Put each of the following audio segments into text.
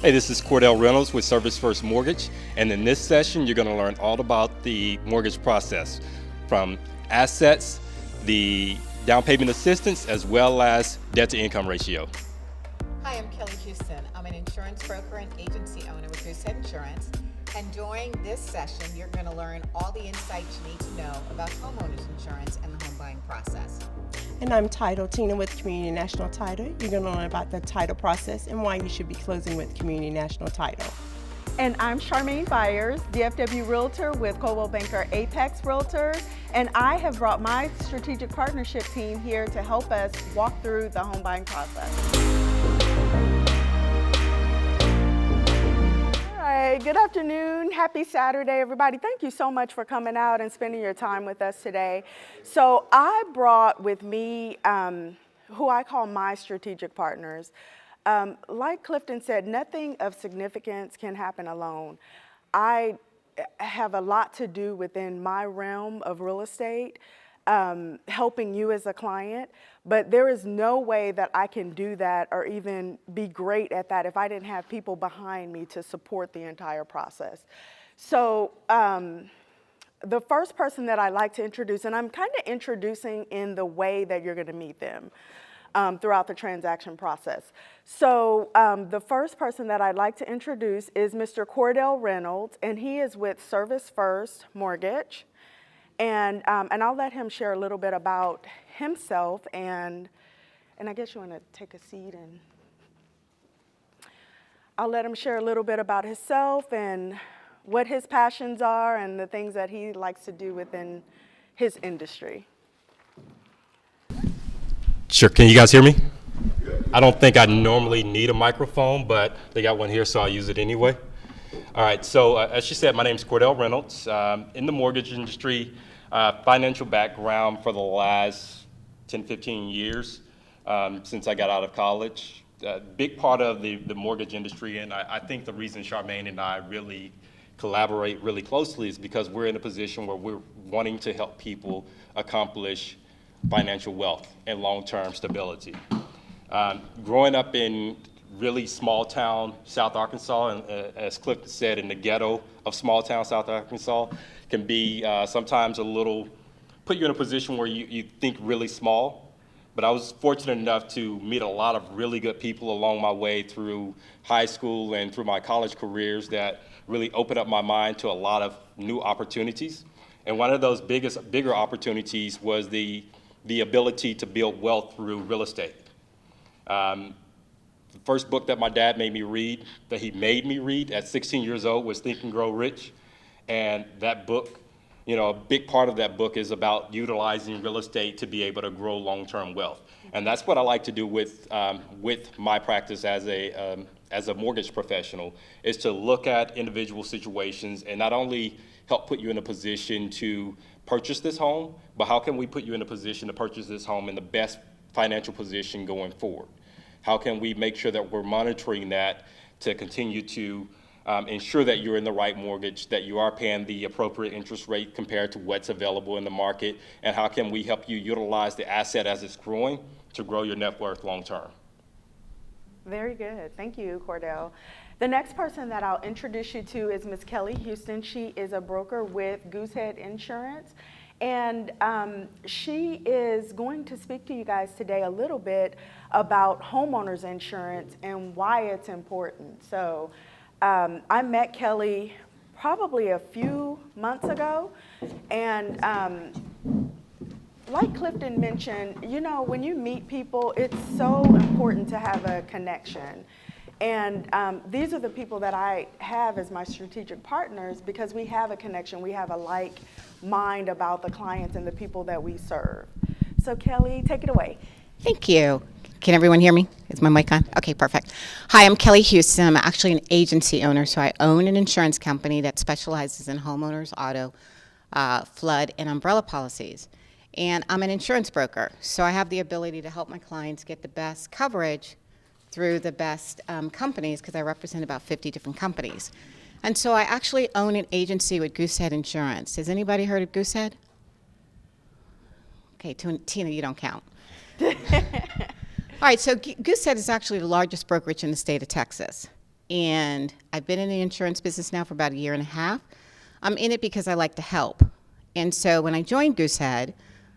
Hey, this is Cordell Reynolds with Service First Mortgage, and in this session you're going to learn all about the mortgage process, from assets, the down payment assistance, as well as debt to income ratio. Hi, I'm Kelly Houston. I'm an insurance broker and agency owner with Goosehead Insurance. And during this session, you're going to learn all the insights you need to know about homeowners insurance and the home buying process. And I'm Title Tina with Community National Title. You're going to learn about the title process and why you should be closing with Community National Title. And I'm Charmaine Byers, DFW Realtor with Coldwell Banker Apex Realtors. And I have brought my strategic partnership team here to help us walk through the home buying process. Good afternoon. Happy Saturday, everybody. Thank you so much for coming out and spending your time with us today. So I brought with me who I call my strategic partners. Like Clifton said, nothing of significance can happen alone. I have a lot to do within my realm of real estate, helping you as a client, but there is no way that I can do that or even be great at that if I didn't have people behind me to support the entire process. So the first person that I like to introduce, and I'm kind of introducing in the way that you're going to meet them throughout the transaction process. So the first person that I'd like to introduce is Mr. Cordell Reynolds, and he is with Service First Mortgage. And I'll let him share a little bit about himself, and I guess you want to take a seat, and I'll let him share a little bit about himself and what his passions are and the things that he likes to do within his industry. Sure, can you guys hear me? I don't think I normally need a microphone, but they got one here, so I'll use it anyway. All right, so as she said, my name is Cordell Reynolds. In the mortgage industry, financial background for the last 10, 15 years since I got out of college. Big part of the mortgage industry, and I think the reason Charmaine and I really collaborate really closely is because we're in a position where we're wanting to help people accomplish financial wealth and long-term stability. Growing up in really small town South Arkansas, and as Clifton said, in the ghetto of small town South Arkansas, can be sometimes a little, put you in a position where you think really small. But I was fortunate enough to meet a lot of really good people along my way through high school and through my college careers that really opened up my mind to a lot of new opportunities. And one of those bigger opportunities was the ability to build wealth through real estate. The first book that my dad made me read, that he made me read at 16 years old, was Think and Grow Rich. And that book, you know, a big part of that book is about utilizing real estate to be able to grow long-term wealth. And that's what I like to do with my practice as a mortgage professional, is to look at individual situations and not only help put you in a position to purchase this home, but how can we put you in a position to purchase this home in the best financial position going forward? How can we make sure that we're monitoring that to continue to ensure that you're in the right mortgage, that you are paying the appropriate interest rate compared to what's available in the market, and how can we help you utilize the asset as it's growing to grow your net worth long term? Very good. Thank you, Cordell. The next person that I'll introduce you to is Ms. Kelly Houston. She is a broker with Goosehead Insurance. And she is going to speak to you guys today a little bit about homeowners insurance and why it's important. So I met Kelly probably a few months ago, and like Clifton mentioned, you know, when you meet people, it's so important to have a connection. And these are the people that I have as my strategic partners because we have a connection, we have a like mind about the clients and the people that we serve. So Kelly, take it away. Thank you. Can everyone hear me? Is my mic on? Okay, perfect. Hi, I'm Kelly Houston. I'm actually an agency owner, so I own an insurance company that specializes in homeowners, auto, flood, and umbrella policies. And I'm an insurance broker, so I have the ability to help my clients get the best coverage through the best companies, because I represent about 50 different companies. And so I actually own an agency with Goosehead Insurance. Has anybody heard of Goosehead? Okay, Tina, you don't count. All right, so Goosehead is actually the largest brokerage in the state of Texas. and I've been in the insurance business now for about 1.5 years. I'm in it because I like to help. And so when I joined Goosehead,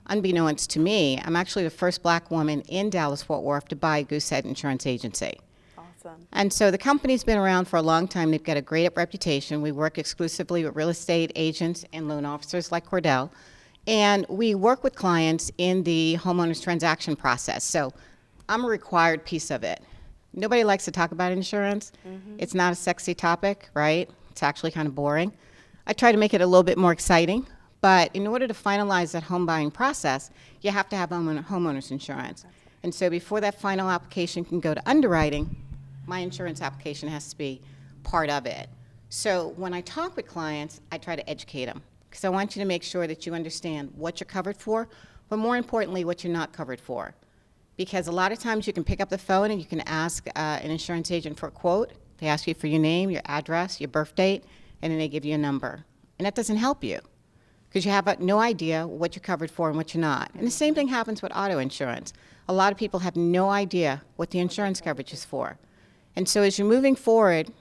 unbeknownst to me, I'm actually the first black woman in Dallas-Fort Worth to buy a Goosehead Insurance Agency. Awesome. And so the company's been around for a long time. They've got a great reputation. We work exclusively with real estate agents and loan officers like Cordell. And we work with clients in the homeowner's transaction process. So I'm a required piece of it. Nobody likes to talk about insurance. It's not a sexy topic, right? It's actually kind of boring. I try to make it a little bit more exciting. But in order to finalize that home buying process, you have to have homeowner's insurance. And so before that final application can go to underwriting, my insurance application has to be part of it. So when I talk with clients, I try to educate them because I want you to make sure that you understand what you're covered for, but more importantly, what you're not covered for. Because a lot of times you can pick up the phone and you can ask an insurance agent for a quote. They ask you for your name, your address, your birth date, and then they give you a number. And that doesn't help you because you have no idea what you're covered for and what you're not. And the same thing happens with auto insurance. A lot of people have no idea what the insurance coverage is for. And so as you're moving forward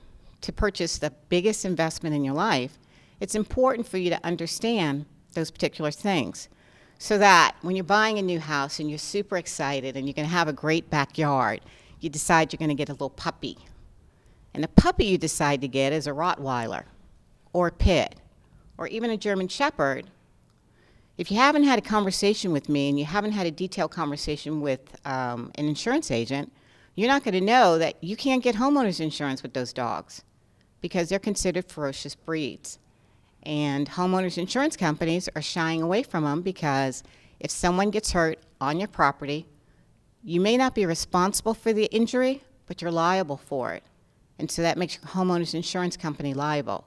to purchase the biggest investment in your life, it's important for you to understand those particular things so that when you're buying a new house and you're super excited and you're going to have a great backyard, you decide you're going to get a little puppy. And the puppy you decide to get is a Rottweiler or a Pit or even a German Shepherd. If you haven't had a conversation with me and you haven't had a detailed conversation with an insurance agent, you're not going to know that you can't get homeowners insurance with those dogs because they're considered ferocious breeds. And homeowners insurance companies are shying away from them because if someone gets hurt on your property, you may not be responsible for the injury, but you're liable for it. And so that makes your homeowners insurance company liable.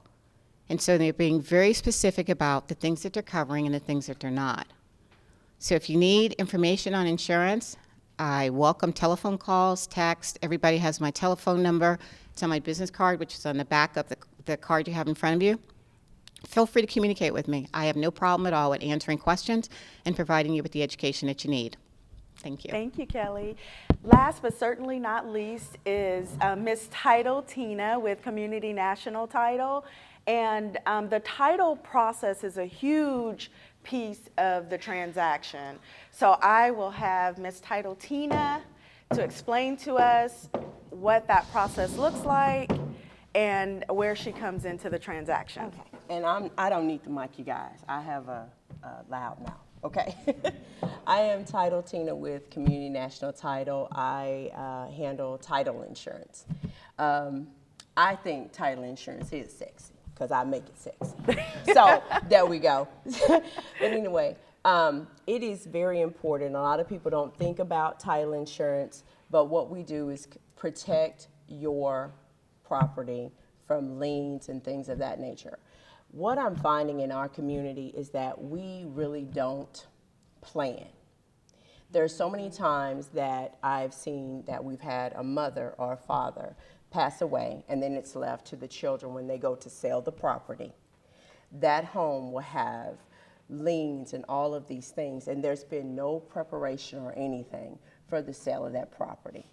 And so they're being very specific about the things that they're covering and the things that they're not. So if you need information on insurance, I welcome telephone calls, text. Everybody has my telephone number. It's on my business card, which is on the back of the card you have in front of you. Feel free to communicate with me. I have no problem at all with answering questions and providing you with the education that you need. Thank you. Thank you, Kelly. Last but certainly not least is Miss Title Tina with Community National Title. And the title process is a huge piece of the transaction. So I will have Miss Title Tina to explain to us what that process looks like and where she comes into the transaction. Okay. And I don't need the mic, you guys. I have a loud mouth. Okay. I am Title Tina with Community National Title. I handle title insurance. I think title insurance is sexy because I make it sexy. So there we go. But anyway, it is very important. A lot of people don't think about title insurance, but what we do is protect your property from liens and things of that nature. What I'm finding in our community is that we really don't plan. There are so many times that I've seen that we've had a mother or a father pass away, and then it's left to the children when they go to sell the property. That home will have liens and all of these things, and there's been no preparation or anything for the sale of that property.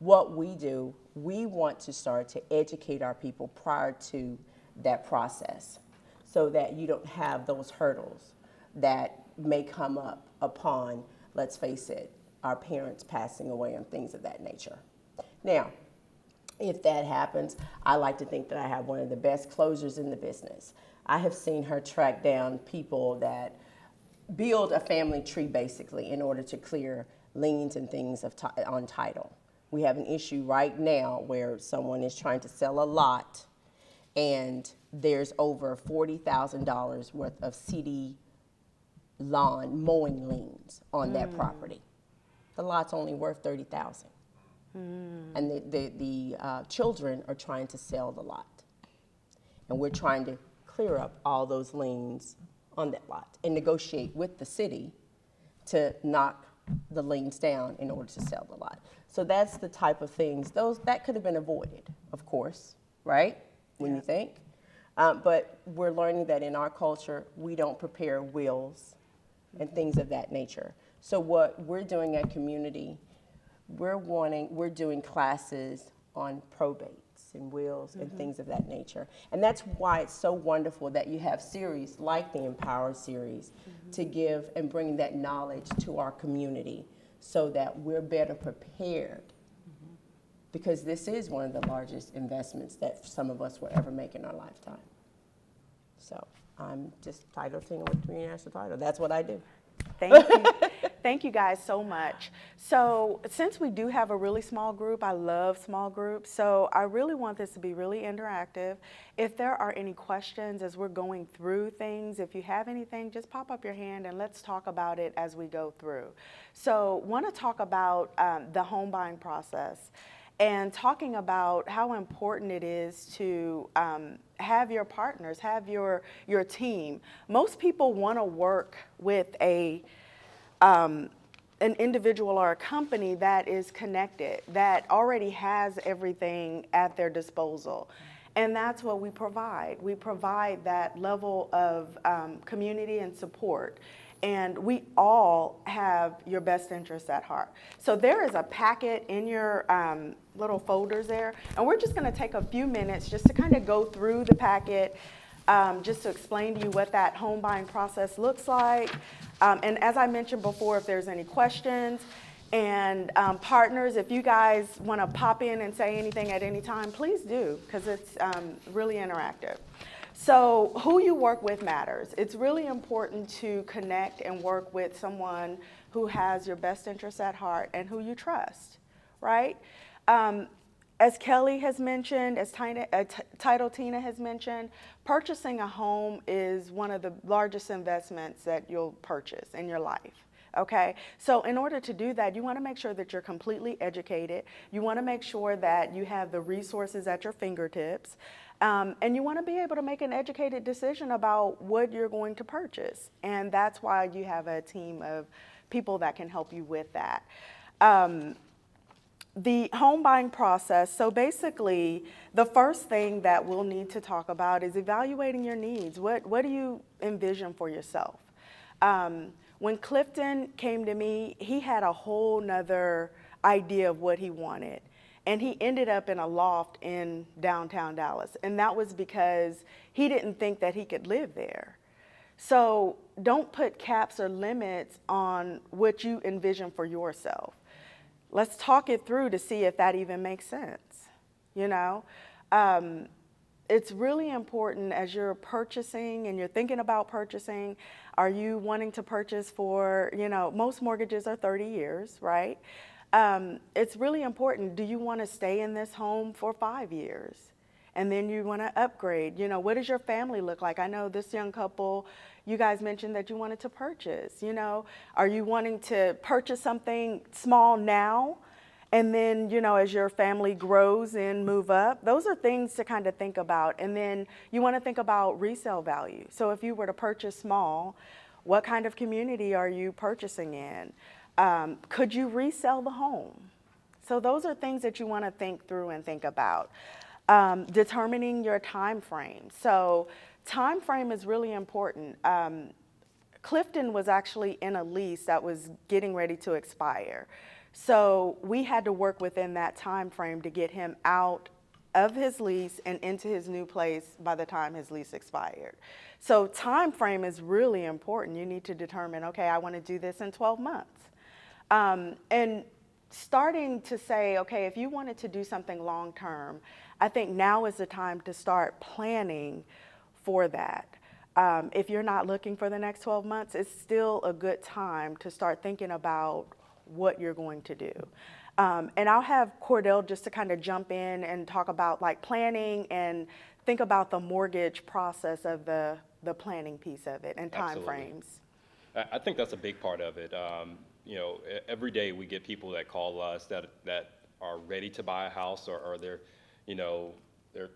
What we do, we want to start to educate our people prior to that process so that you don't have those hurdles that may come up upon, let's face it, our parents passing away and things of that nature. Now, if that happens, I like to think that I have one of the best closers in the business. I have seen her track down people that build a family tree basically in order to clear liens and things on title. We have an issue right now where someone is trying to sell a lot and there's over $40,000 worth of CD lawn mowing liens on that property. The lot's only worth $30,000. And the children are trying to sell the lot. And we're trying to clear up all those liens on that lot and negotiate with the city to knock the liens down in order to sell the lot. So that's the type of things, that could have been avoided, of course, right? When you think. But we're learning that in our culture, we don't prepare wills and things of that nature. So what we're doing at Community, we're doing classes on probates. and wills and things of that nature. And that's why it's so wonderful that you have series like the Empower series to give and bring that knowledge to our community so that we're better prepared, because this is one of the largest investments that some of us will ever make in our lifetime. So I'm just Title Tina with Community National Title. That's what I do. Thank you. Thank you guys so much. So since we do have a really small group, I love small groups, so I really want this to be really interactive. If there are any questions as we're going through things, if you have anything, just pop up your hand and let's talk about it as we go through. So want to talk about the home buying process and talking about how important it is to have your partners, have your team. Most people want to work with an individual or a company that is connected, that already has everything at their disposal. And that's what we provide. We provide that level of community and support. And we all have your best interests at heart. So there is a packet in your little folders there. And we're just going to take a few minutes just to kind of go through the packet, just to explain to you what that home buying process looks like. And as I mentioned before, if there's any questions, and partners, if you guys want to pop in and say anything at any time, please do, because it's really interactive. So who you work with matters. It's really important to connect and work with someone who has your best interests at heart and who you trust, right? As Kelly has mentioned, as Title Tina has mentioned, purchasing a home is one of the largest investments that you'll purchase in your life. Okay, so in order to do that, you want to make sure that you're completely educated. You want to make sure that you have the resources at your fingertips. And you want to be able to make an educated decision about what you're going to purchase. And that's why you have a team of people that can help you with that. The home buying process, so basically the first thing that we'll need to talk about is evaluating your needs. What do you envision for yourself? When Clifton came to me, he had a whole nother idea of what he wanted. And he ended up in a loft in downtown Dallas. And that was because he didn't think that he could live there. So don't put caps or limits on what you envision for yourself. Let's talk it through to see if that even makes sense. You know, it's really important as you're purchasing and you're thinking about purchasing. Are you wanting to purchase for, you know, most mortgages are 30 years, right? It's really important. Do you want to stay in this home for 5 years? And then you want to upgrade. You know, what does your family look like? I know this young couple, you guys mentioned that you wanted to purchase. You know, are you wanting to purchase something small now? And then, you know, as your family grows and move up, those are things to kind of think about. And then you want to think about resale value. So if you were to purchase small, what kind of community are you purchasing in? Could you resell the home? So those are things that you want to think through and think about. Determining your time frame. So time frame is really important. Clifton was actually in a lease that was getting ready to expire. So we had to work within that time frame to get him out of his lease and into his new place by the time his lease expired. So time frame is really important. You need to determine, okay, I want to do this in 12 months. And starting to say, okay, if you wanted to do something long term, I think now is the time to start planning for that. If you're not looking for the next 12 months, it's still a good time to start thinking about what you're going to do. And I'll have Cordell just to kind of jump in and talk about like planning and think about the mortgage process of the planning piece of it and time frames. I think that's a big part of it. You know, every day we get people that call us that are ready to buy a house or they're, you know, their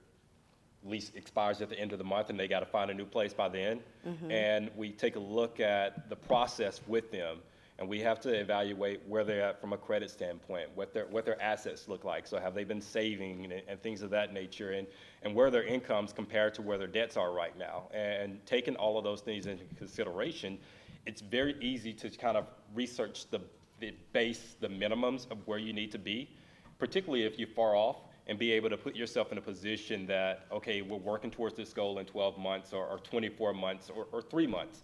lease expires at the end of the month and they got to find a new place by then. And we take a look at the process with them and we have to evaluate where they're at from a credit standpoint, what their assets look like. So have they been saving and things of that nature, and where their incomes compare to where their debts are right now. And taking all of those things into consideration, it's very easy to kind of research the minimums of where you need to be, particularly if you're far off. and be able to put yourself in a position that, okay, we're working towards this goal in 12 months or 24 months or 3 months.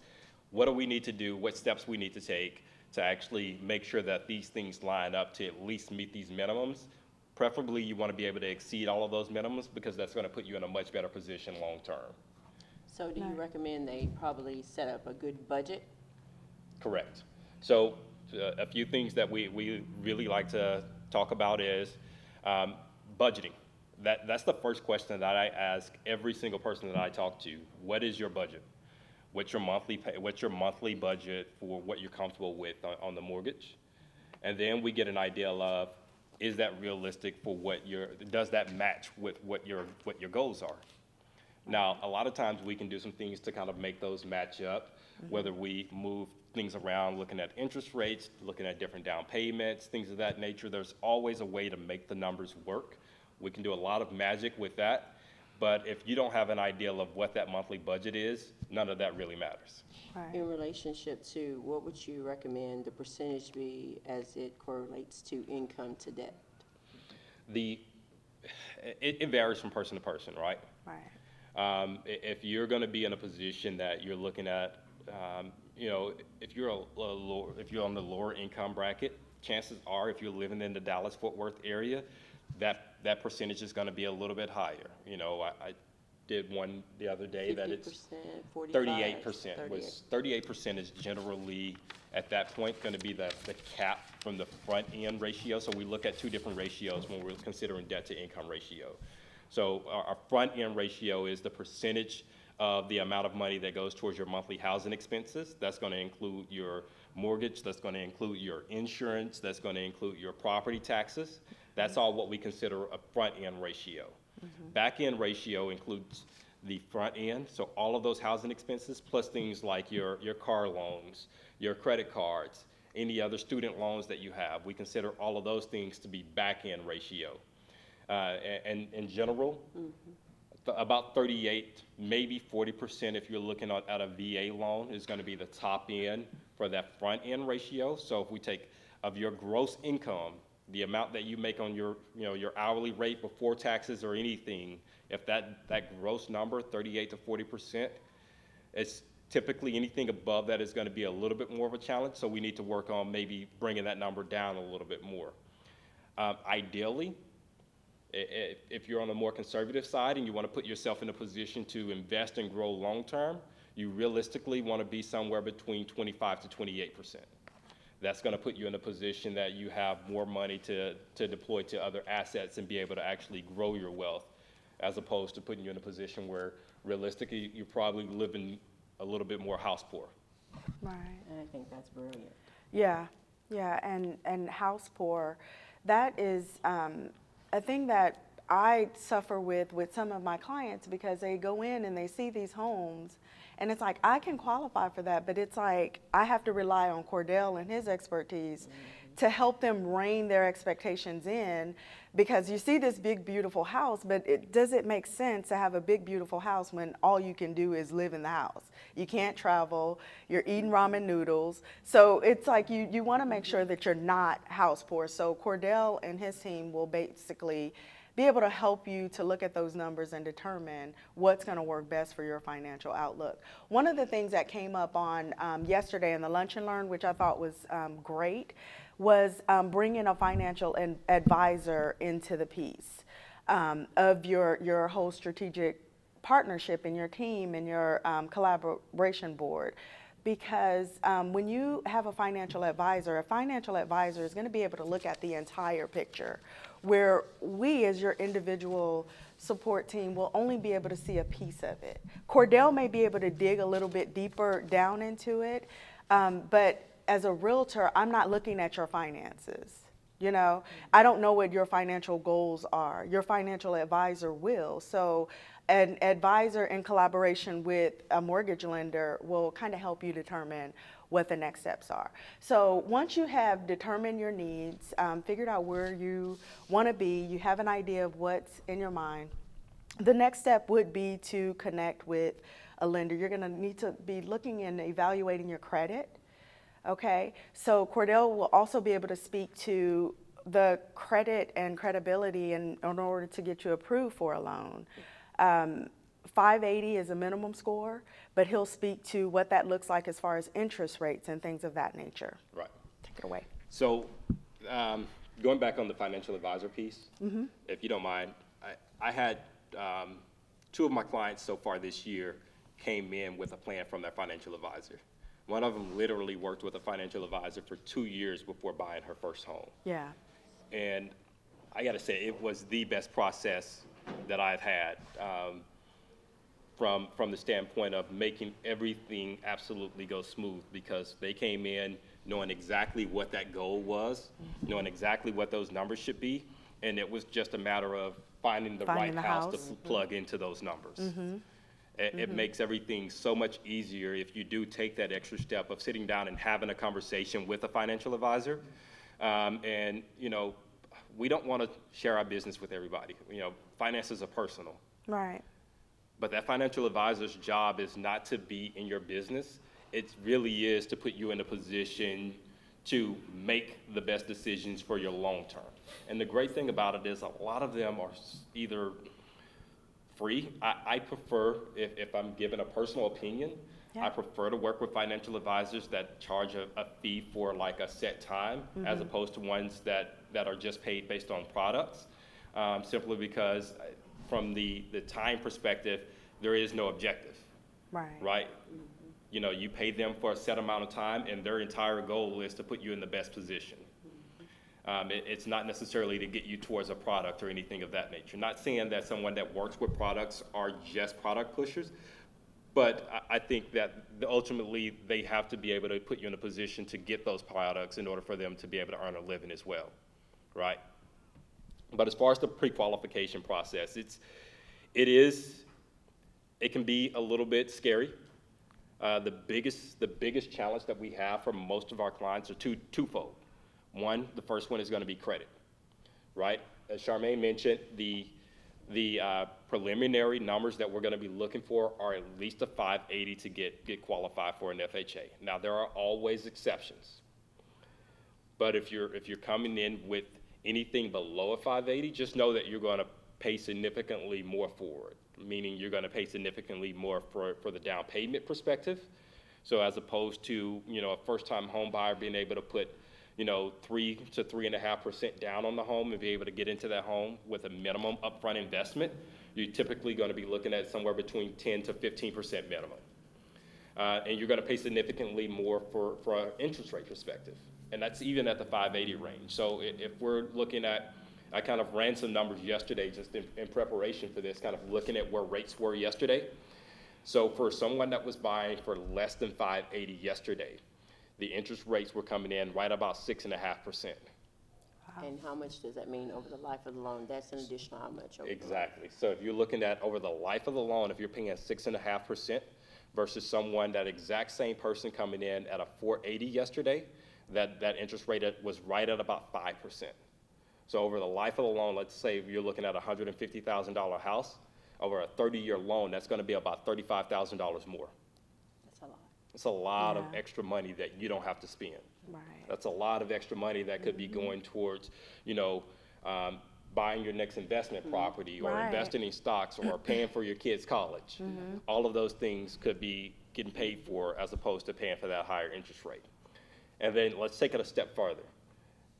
What do we need to do? What steps we need to take to actually make sure that these things line up to at least meet these minimums? Preferably, you want to be able to exceed all of those minimums because that's going to put you in a much better position long term. So do you recommend they probably set up a good budget? Correct. So a few things that we really like to talk about is budgeting. That's the first question that I ask every single person that I talk to. What is your budget? What's your monthly budget for what you're comfortable with on the mortgage? And then we get an idea of, is that realistic for does that match with what your goals are? Now, a lot of times we can do some things to kind of make those match up, whether we move things around, looking at interest rates, looking at different down payments, things of that nature. There's always a way to make the numbers work. We can do a lot of magic with that, but if you don't have an idea of what that monthly budget is, none of that really matters. Right. In relationship to, what would you recommend the percentage be as it correlates to income to debt? It varies from person to person, right? Right. If you're going to be in a position that you're looking at, if you're on the lower income bracket, chances are if you're living in the Dallas-Fort Worth area, that percentage is going to be a little bit higher. I did one the other day that it's 45, 38%. 38% is generally at that point going to be the cap from the front end ratio. So we look at two different ratios when we're considering debt to income ratio. So our front end ratio is the percentage of the amount of money that goes towards your monthly housing expenses. That's going to include your mortgage, that's going to include your insurance, that's going to include your property taxes. That's all what we consider a front end ratio. Back end ratio includes the front end, so all of those housing expenses, plus things like your car loans, your credit cards, any other student loans that you have. We consider all of those things to be back end ratio. And in general, about 38, maybe 40% if you're looking at a VA loan is going to be the top end for that front end ratio. So if we take of your gross income, the amount that you make on your hourly rate before taxes or anything, if that gross number, 38 to 40%, it's typically anything above that is going to be a little bit more of a challenge. So we need to work on maybe bringing that number down a little bit more. Ideally, if you're on the more conservative side and you want to put yourself in a position to invest and grow long term, you realistically want to be somewhere between 25 to 28%. That's going to put you in a position that you have more money to deploy to other assets and be able to actually grow your wealth, as opposed to putting you in a position where realistically you're probably living a little bit more house poor. Right. And I think that's brilliant. Yeah, and house poor, that is a thing that I suffer with some of my clients, because they go in and they see these homes and it's like, I can qualify for that, but it's like I have to rely on Cordell and his expertise to help them rein their expectations in, because you see this big, beautiful house, but does it make sense to have a big, beautiful house when all you can do is live in the house? You can't travel, you're eating ramen noodles. So it's like you want to make sure that you're not house poor. So Cordell and his team will basically be able to help you to look at those numbers and determine what's going to work best for your financial outlook. One of the things that came up on yesterday in the Lunch and Learn, which I thought was great, was bringing a financial advisor into the piece of your whole strategic partnership and your team and your collaboration board. Because when you have a financial advisor is going to be able to look at the entire picture, where we as your individual support team will only be able to see a piece of it. Cordell may be able to dig a little bit deeper down into it, but as a realtor, I'm not looking at your finances. I don't know what your financial goals are. Your financial advisor will. So an advisor in collaboration with a mortgage lender will kind of help you determine what the next steps are. So once you have determined your needs, figured out where you want to be, you have an idea of what's in your mind, the next step would be to connect with a lender. You're going to need to be looking and evaluating your credit. Okay, so Cordell will also be able to speak to the credit and credibility in order to get you approved for a loan. 580 is a minimum score, but he'll speak to what that looks like as far as interest rates and things of that nature. Right. Take it away. So, going back on the financial advisor piece, if you don't mind, I had 2 of my clients so far this year came in with a plan from their financial advisor. One of them literally worked with a financial advisor for 2 years before buying her first home. Yeah. And I got to say, it was the best process that I've had from the standpoint of making everything absolutely go smooth, because they came in knowing exactly what that goal was, knowing exactly what those numbers should be, and it was just a matter of finding the right house to plug into those numbers. It makes everything so much easier if you do take that extra step of sitting down and having a conversation with a financial advisor. And, you know, we don't want to share our business with everybody. You know, finances are personal. Right. But that financial advisor's job is not to be in your business. It really is to put you in a position to make the best decisions for your long term. And the great thing about it is a lot of them are either free. I prefer, if I'm given a personal opinion, I prefer to work with financial advisors that charge a fee for like a set time, as opposed to ones that are just paid based on products, simply because from the time perspective, there is no objective, right? You know, you pay them for a set amount of time, and their entire goal is to put you in the best position. It's not necessarily to get you towards a product or anything of that nature. Not saying that someone that works with products are just product pushers, but I think that ultimately they have to be able to put you in a position to get those products in order for them to be able to earn a living as well, right? But as far as the pre-qualification process, it can be a little bit scary. The biggest challenge that we have for most of our clients are twofold. One, the first one is going to be credit, right? As Charmaine mentioned, the preliminary numbers that we're going to be looking for are at least a 580 to get qualified for an FHA. Now, there are always exceptions, but if you're coming in with anything below a 580, just know that you're going to pay significantly more for it, meaning you're going to pay significantly more for the down payment perspective. So as opposed to, you know, a first-time home buyer being able to put, you know, 3 to 3.5% down on the home and be able to get into that home with a minimum upfront investment, you're typically going to be looking at somewhere between 10 to 15% minimum. And you're going to pay significantly more for an interest rate perspective. And that's even at the 580 range. So if we're looking at, I kind of ran some numbers yesterday just in preparation for this, kind of looking at where rates were yesterday. So for someone that was buying for less than 580 yesterday, the interest rates were coming in right about 6.5%. And how much does that mean over the life of the loan? That's an additional how much? Exactly. So if you're looking at over the life of the loan, if you're paying at 6.5% versus someone, that exact same person coming in at a 480 yesterday, that interest rate was right at about 5%. So over the life of the loan, let's say if you're looking at a $150,000 house, over a 30-year loan, that's going to be about $35,000 more. That's a lot. It's a lot of extra money that you don't have to spend. Right. That's a lot of extra money that could be going towards, you know, buying your next investment property, or investing in stocks, or paying for your kids' college. All of those things could be getting paid for as opposed to paying for that higher interest rate. And then let's take it a step further.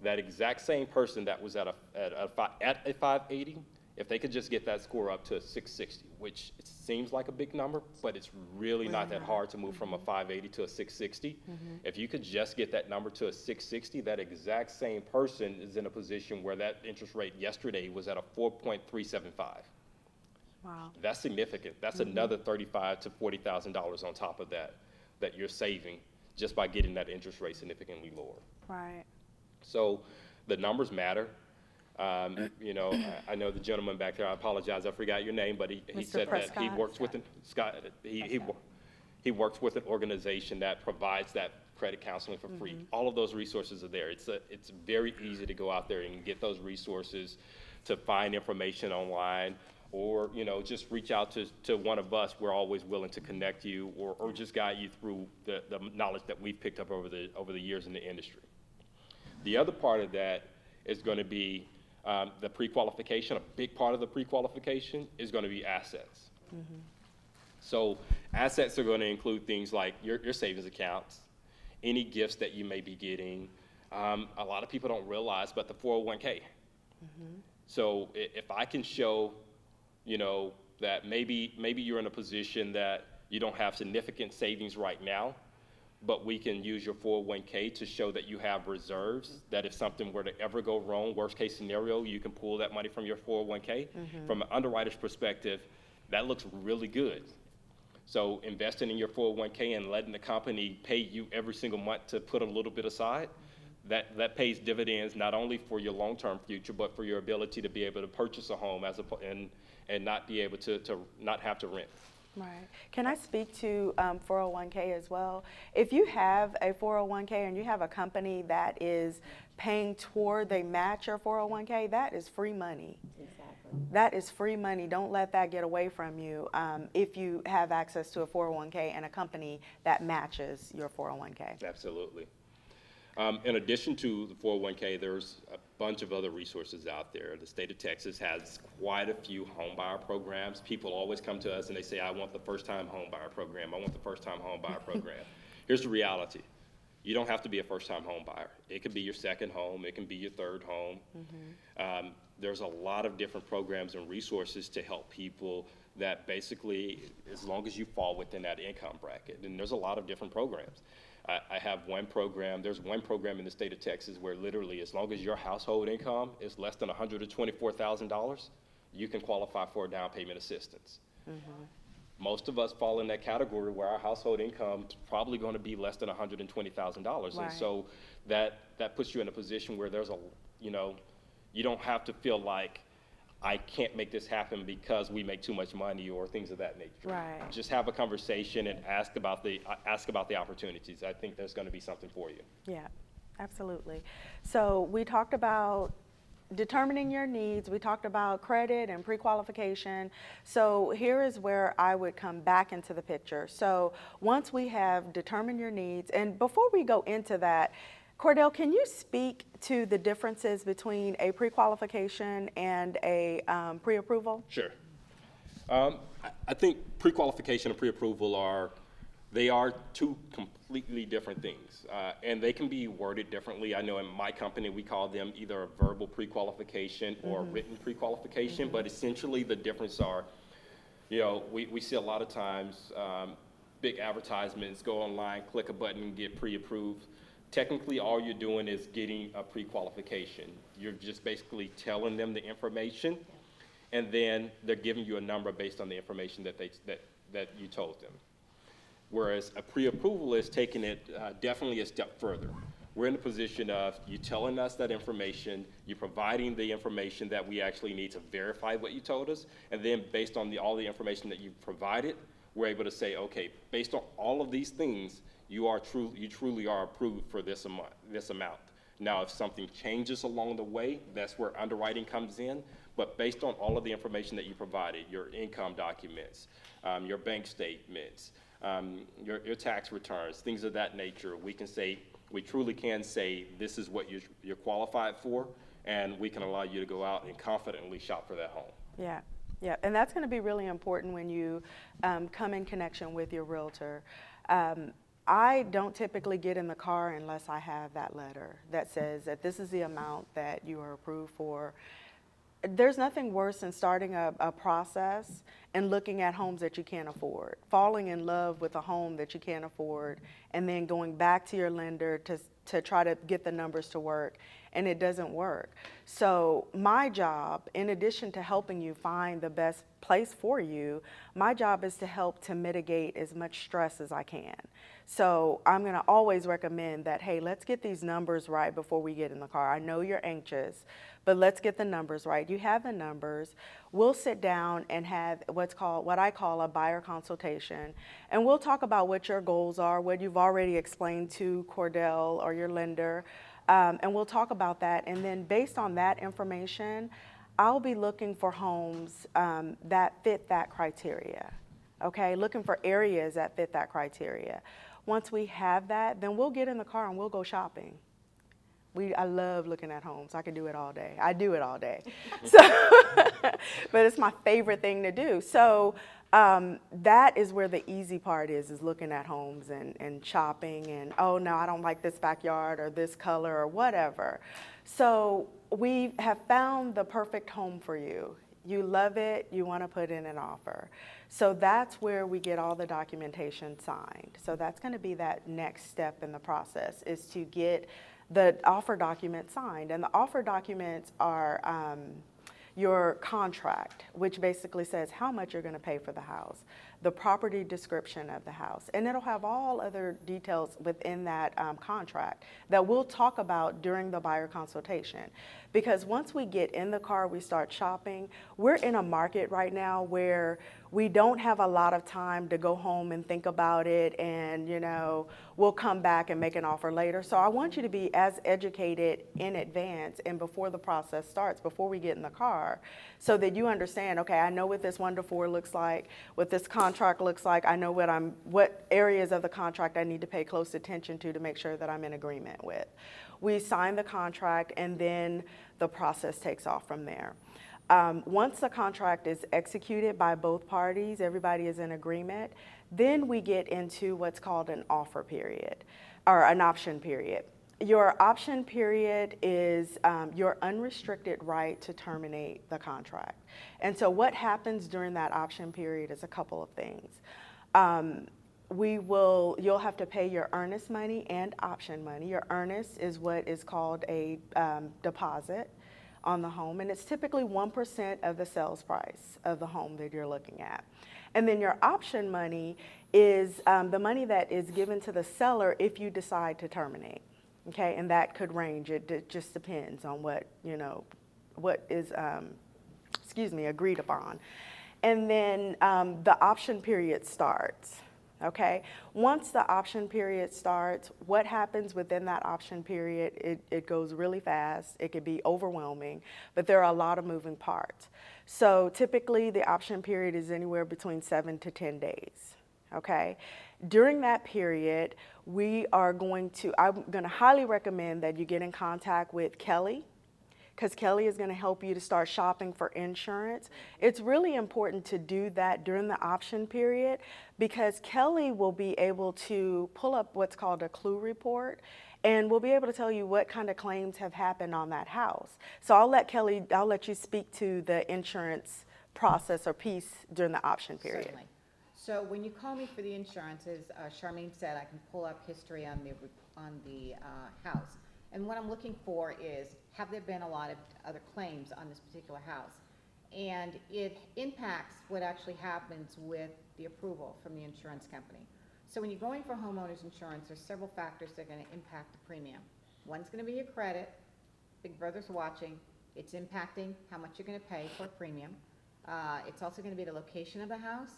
That exact same person that was at a 580, if they could just get that score up to a 660, which it seems like a big number, but it's really not that hard to move from a 580 to a 660. If you could just get that number to a 660, that exact same person is in a position where that interest rate yesterday was at a 4.375. Wow. That's significant. That's another $35,000 to $40,000 on top of that you're saving just by getting that interest rate significantly lower. Right. So the numbers matter. You know, I know the gentleman back there, I apologize, I forgot your name, but he said Prescott? that he works with he works with an organization that provides that credit counseling for free. All of those resources are there. It's very easy to go out there and get those resources, to find information online, or, you know, just reach out to one of us. We're always willing to connect you or just guide you through the knowledge that we've picked up over the years in the industry. The other part of that is going to be the pre-qualification. A big part of the pre-qualification is going to be assets. So assets are going to include things like your savings accounts, any gifts that you may be getting. A lot of people don't realize, but the 401k. So if I can show, that maybe you're in a position that you don't have significant savings right now, but we can use your 401k to show that you have reserves, that if something were to ever go wrong, worst case scenario, you can pull that money from your 401k. From an underwriter's perspective, that looks really good. So investing in your 401k and letting the company pay you every single month to put a little bit aside, that pays dividends not only for your long-term future, but for your ability to be able to purchase a home and not be able to not have to rent. Right. Can I speak to 401k as well? If you have a 401k and you have a company that is paying toward, they match your 401k, that is free money. Exactly. That is free money. Don't let that get away from you if you have access to a 401k and a company that matches your 401k. Absolutely. In addition to the 401k, there's a bunch of other resources out there. The state of Texas has quite a few home buyer programs. People always come to us and they say, I want the first-time home buyer program. I want the first-time home buyer program. Here's the reality. You don't have to be a first-time home buyer. It could be your second home. It can be your third home. There's a lot of different programs and resources to help people that basically, as long as you fall within that income bracket, and there's a lot of different programs. I have one program, there's one program in the state of Texas where literally as long as your household income is less than $124,000, you can qualify for down payment assistance. Most of us fall in that category where our household income is probably going to be less than $120,000. Right. And so that puts you in a position where there's you don't have to feel like I can't make this happen because we make too much money or things of that nature. Right. Just have a conversation and ask about the opportunities. I think there's going to be something for you. Yeah, absolutely. So we talked about determining your needs. We talked about credit and pre-qualification. So here is where I would come back into the picture. So once we have determined your needs, and before we go into that, Cordell, can you speak to the differences between a pre-qualification and a pre-approval? Sure. I think pre-qualification and pre-approval are two completely different things, and they can be worded differently. I know in my company we call them either a verbal pre-qualification or written pre-qualification, but essentially the difference are, we see a lot of times big advertisements, go online, click a button, and get pre-approved. Technically, all you're doing is getting a pre-qualification. You're just basically telling them the information, and then they're giving you a number based on the information that you told them. Whereas a pre-approval is taking it definitely a step further. We're in the position of you telling us that information, you providing the information that we actually need to verify what you told us, and then based on all the information that you provided, we're able to say, okay, based on all of these things, you truly are approved for this amount. Now, if something changes along the way, that's where underwriting comes in. But based on all of the information that you provided, your income documents, your bank statements, your tax returns, things of that nature, we truly can say this is what you're qualified for, and we can allow you to go out and confidently shop for that home. Yeah. Yeah, and that's going to be really important when you come in connection with your realtor. I don't typically get in the car unless I have that letter that says that this is the amount that you are approved for. There's nothing worse than starting a process and looking at homes that you can't afford, falling in love with a home that you can't afford, and then going back to your lender to try to get the numbers to work, and it doesn't work. So my job, in addition to helping you find the best place for you, my job is to help to mitigate as much stress as I can. So I'm going to always recommend that, hey, let's get these numbers right before we get in the car. I know you're anxious, but let's get the numbers right. You have the numbers. We'll sit down and have what I call a buyer consultation, and we'll talk about what your goals are, what you've already explained to Cordell or your lender, and we'll talk about that. And then based on that information, I'll be looking for homes that fit that criteria, okay? Looking for areas that fit that criteria. Once we have that, then we'll get in the car and we'll go shopping. I love looking at homes. I could do it all day. I do it all day. So, but it's my favorite thing to do. So that is where the easy part is looking at homes and shopping and, oh, no, I don't like this backyard or this color or whatever. So we have found the perfect home for you. You love it, you want to put in an offer. So that's where we get all the documentation signed. So that's going to be that next step in the process, is to get the offer document signed. And the offer documents are your contract, which basically says how much you're going to pay for the house, the property description of the house, and it'll have all other details within that contract that we'll talk about during the buyer consultation. Because once we get in the car, we start shopping, we're in a market right now where we don't have a lot of time to go home and think about it and, you know, we'll come back and make an offer later. So I want you to be as educated in advance and before the process starts, before we get in the car, so that you understand, okay, I know what this 1 to 4 looks like, what this contract looks like, I know what areas of the contract I need to pay close attention to make sure that I'm in agreement with. We sign the contract and then the process takes off from there. Once the contract is executed by both parties, everybody is in agreement, then we get into what's called an offer period, or an option period. Your option period is your unrestricted right to terminate the contract. And so what happens during that option period is a couple of things. You'll have to pay your earnest money and option money. Your earnest is what is called a deposit on the home, and it's typically 1% of the sales price of the home that you're looking at. And then your option money is the money that is given to the seller if you decide to terminate. Okay, and that could range. It just depends on what is agreed upon. And then the option period starts. Okay, once the option period starts, what happens within that option period, it goes really fast. It could be overwhelming, but there are a lot of moving parts. So typically the option period is anywhere between 7 to 10 days. Okay, during that period, I'm going to highly recommend that you get in contact with Kelly, because Kelly is going to help you to start shopping for insurance. It's really important to do that during the option period, because Kelly will be able to pull up what's called a clue report, and we'll be able to tell you what kind of claims have happened on that house. So I'll let you speak to the insurance process or piece during the option period. Certainly. So when you call me for the insurance, as Charmaine said, I can pull up history on the house. And what I'm looking for is, have there been a lot of other claims on this particular house? And it impacts what actually happens with the approval from the insurance company. So when you're going for homeowners insurance, there's several factors that are going to impact the premium. One's going to be your credit. Big Brother's watching. It's impacting how much you're going to pay for a premium. It's also going to be the location of the house,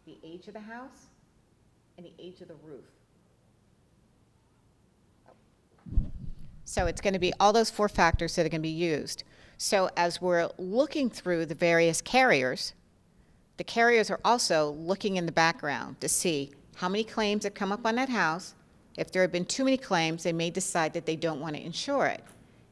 the age of the house, and the age of the roof. So it's going to be all those 4 factors that are going to be used. So as we're looking through the various carriers, the carriers are also looking in the background to see how many claims have come up on that house. If there have been too many claims, they may decide that they don't want to insure it.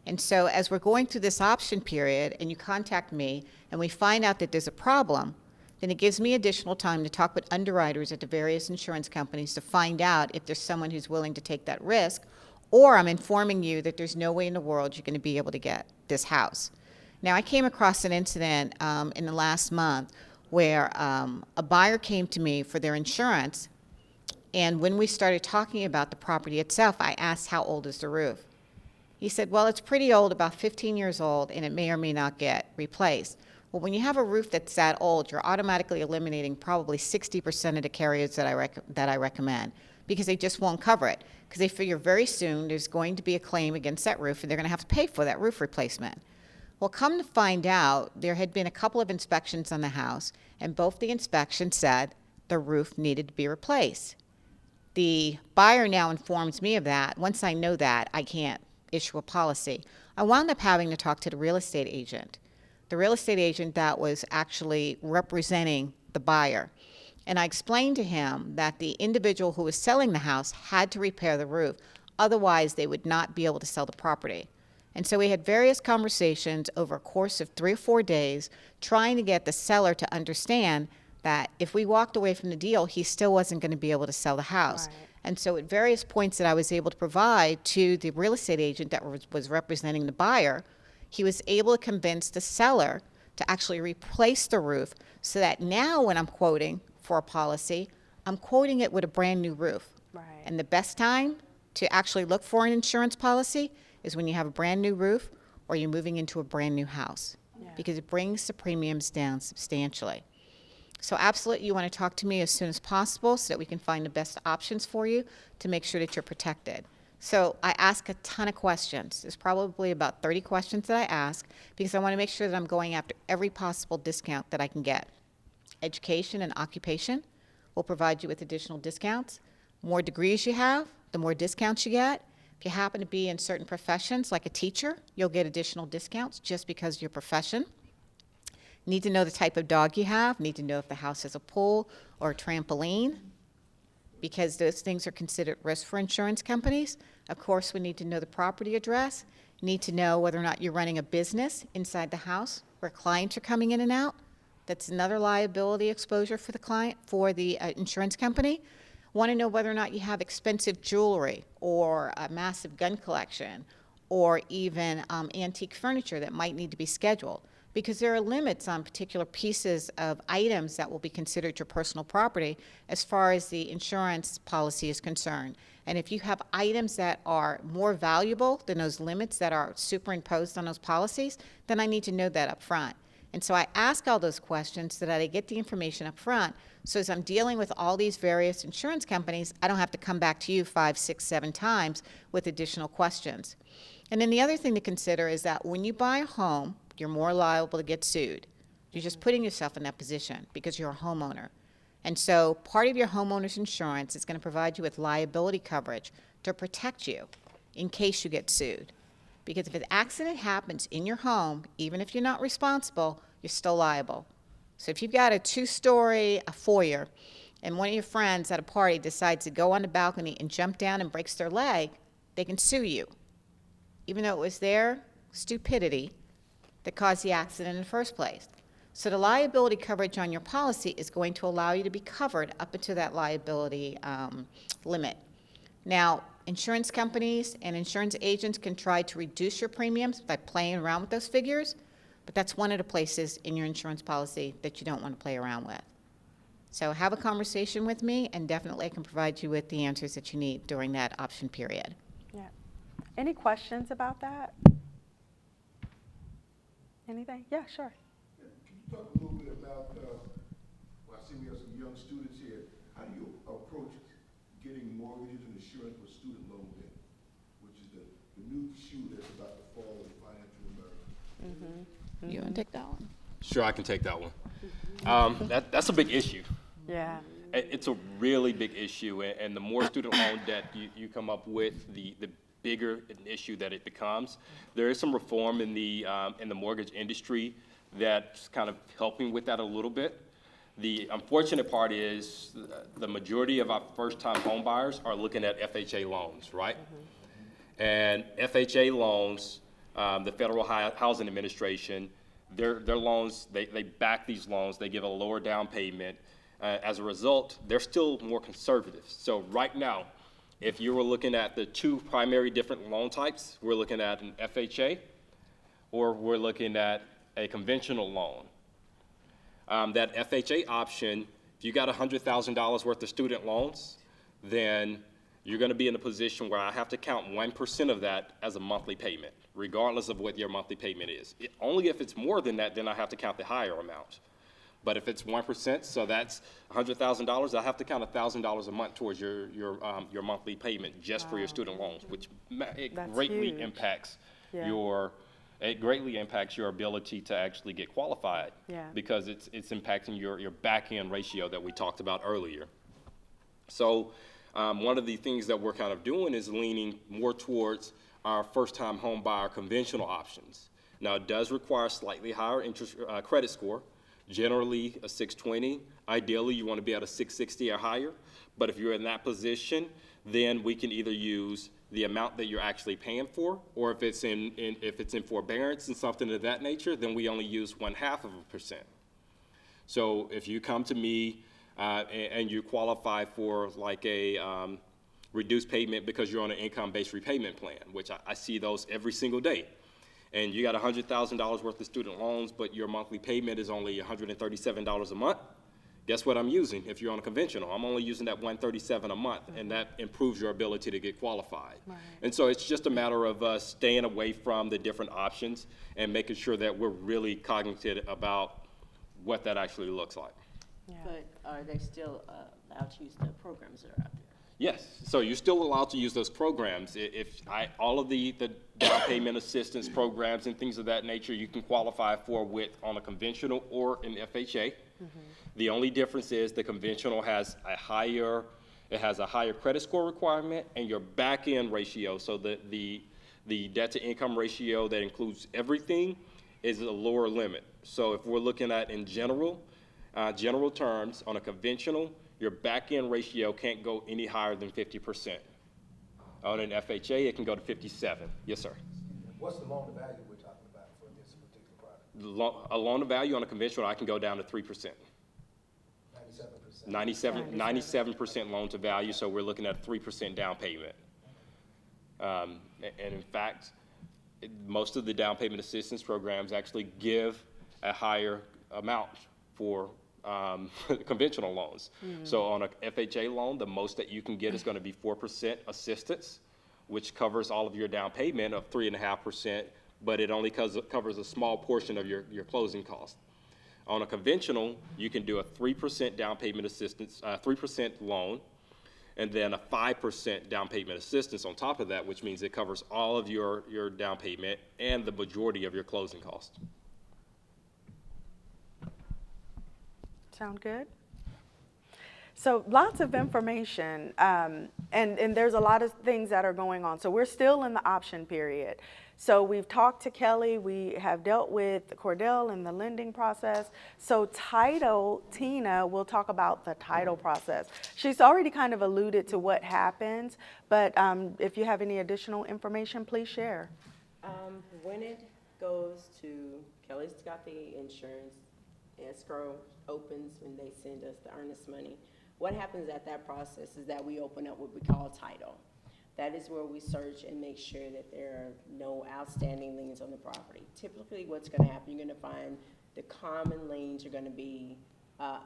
And so as we're going through this option period and you contact me and we find out that there's a problem, then it gives me additional time to talk with underwriters at the various insurance companies to find out if there's someone who's willing to take that risk, or I'm informing you that there's no way in the world you're going to be able to get this house. Now, I came across an incident in the last month where a buyer came to me for their insurance, and when we started talking about the property itself, I asked, how old is the roof? He said, well, it's pretty old, about 15 years old, and it may or may not get replaced. Well, when you have a roof that's that old, you're automatically eliminating probably 60% of the carriers that I recommend, because they just won't cover it, because they figure very soon there's going to be a claim against that roof and they're going to have to pay for that roof replacement. Well, come to find out, there had been a couple of inspections on the house, and both the inspections said the roof needed to be replaced. The buyer now informs me of that. Once I know that, I can't issue a policy. I wound up having to talk to the real estate agent. The real estate agent that was actually representing the buyer. And I explained to him that the individual who was selling the house had to repair the roof. Otherwise, they would not be able to sell the property. And so we had various conversations over a course of 3 or 4 days trying to get the seller to understand that if we walked away from the deal, he still wasn't going to be able to sell the house. Right. And so at various points that I was able to provide to the real estate agent that was representing the buyer, he was able to convince the seller to actually replace the roof so that now when I'm quoting for a policy, I'm quoting it with a brand new roof. Right. And the best time to actually look for an insurance policy is when you have a brand new roof or you're moving into a brand new house, because it brings the premiums down substantially. So absolutely, you want to talk to me as soon as possible so that we can find the best options for you to make sure that you're protected. So I ask a ton of questions. There's probably about 30 questions that I ask because I want to make sure that I'm going after every possible discount that I can get. Education and occupation will provide you with additional discounts. More degrees you have, the more discounts you get. If you happen to be in certain professions, like a teacher, you'll get additional discounts just because of your profession. Need to know the type of dog you have. Need to know if the house has a pool or a trampoline, because those things are considered risk for insurance companies. Of course, we need to know the property address. Need to know whether or not you're running a business inside the house where clients are coming in and out. That's another liability exposure for the client, for the insurance company. Want to know whether or not you have expensive jewelry or a massive gun collection or even antique furniture that might need to be scheduled, because there are limits on particular pieces of items that will be considered your personal property as far as the insurance policy is concerned. And if you have items that are more valuable than those limits that are superimposed on those policies, then I need to know that up front. And so I ask all those questions so that I get the information up front, so as I'm dealing with all these various insurance companies, I don't have to come back to you 5, 6, 7 times with additional questions. And then the other thing to consider is that when you buy a home, you're more liable to get sued. You're just putting yourself in that position because you're a homeowner. And so part of your homeowner's insurance is going to provide you with liability coverage to protect you in case you get sued. Because if an accident happens in your home, even if you're not responsible, you're still liable. So if you've got a 2-story foyer and one of your friends at a party decides to go on the balcony and jump down and breaks their leg, they can sue you, even though it was their stupidity that caused the accident in the first place. So the liability coverage on your policy is going to allow you to be covered up into that liability limit. Now, insurance companies and insurance agents can try to reduce your premiums by playing around with those figures, but that's one of the places in your insurance policy that you don't want to play around with. So have a conversation with me, and definitely I can provide you with the answers that you need during that option period. Yeah. Any questions about that? Anything? Yeah, sure. Can you talk a little bit about, well, I see we have some young students here. How do you approach getting mortgages and insurance with student loan debt, which is the new shoe that's about to fall in financial America? You want to take that one? Sure, I can take that one. That's a big issue. Yeah. It's a really big issue, and the more student loan debt you come up with, the bigger an issue that it becomes. There is some reform in the mortgage industry that's kind of helping with that a little bit. The unfortunate part is the majority of our first-time home buyers are looking at FHA loans, right? And FHA loans, the Federal Housing Administration, their loans, they back these loans, they give a lower down payment. As a result, they're still more conservative. So right now, if you were looking at the 2 primary different loan types, we're looking at an FHA or we're looking at a conventional loan. That FHA option, if you got $100,000 worth of student loans, then you're going to be in a position where I have to count 1% of that as a monthly payment, regardless of what your monthly payment is. Only if it's more than that, then I have to count the higher amount. But if it's 1%, so that's $100,000, I have to count $1,000 a month towards your monthly payment just for your student loans, which greatly huge. impacts Yeah. your ability to actually get qualified, Yeah. because it's impacting your back end ratio that we talked about earlier. So one of the things that we're kind of doing is leaning more towards our first-time home buyer conventional options. Now, it does require a slightly higher credit score. Generally a 620. Ideally, you want to be at a 660 or higher. But if you're in that position, then we can either use the amount that you're actually paying for, or if it's in forbearance and something of that nature, then we only use 0.5%. So if you come to me and you qualify for like a reduced payment because you're on an income-based repayment plan, which I see those every single day, and you got $100,000 worth of student loans, but your monthly payment is only $137 a month, guess what I'm using if you're on a conventional? I'm only using that $137 a month, and that improves your ability to get qualified. Right. And so it's just a matter of us staying away from the different options and making sure that we're really cognizant about what that actually looks like. Yeah. But are they still allowed to use the programs that are out there? Yes, so you're still allowed to use those programs. All of the down payment assistance programs and things of that nature you can qualify for on a conventional or an FHA. Mm-hmm. The only difference is the conventional has a higher credit score requirement and your back end ratio. So the debt to income ratio that includes everything is a lower limit. So if we're looking at in general terms on a conventional, your back end ratio can't go any higher than 50%. On an FHA, it can go to 57. Yes, sir. What's the loan to value we're talking about for this particular product? A loan to value on a conventional, I can go down to 3%. 97%. 97% loan to value, so we're looking at a 3% down payment. And in fact, most of the down payment assistance programs actually give a higher amount for conventional loans. Mm-hmm. So on a FHA loan, the most that you can get is going to be 4% assistance, which covers all of your down payment of 3.5%, but it only covers a small portion of your closing cost. On a conventional, you can do a 3% down payment assistance, 3% loan, and then a 5% down payment assistance on top of that, which means it covers all of your down payment and the majority of your closing costs. Sound good? So lots of information, and there's a lot of things that are going on. So we're still in the option period. So we've talked to Kelly, we have dealt with Cordell and the lending process. So title, Tina will talk about the title process. She's already kind of alluded to what happens, but if you have any additional information, please share. When it goes to, Kelly's got the insurance, escrow opens when they send us the earnest money. What happens at that process is that we open up what we call title. That is where we search and make sure that there are no outstanding liens on the property. Typically what's going to happen, you're going to find the common liens are going to be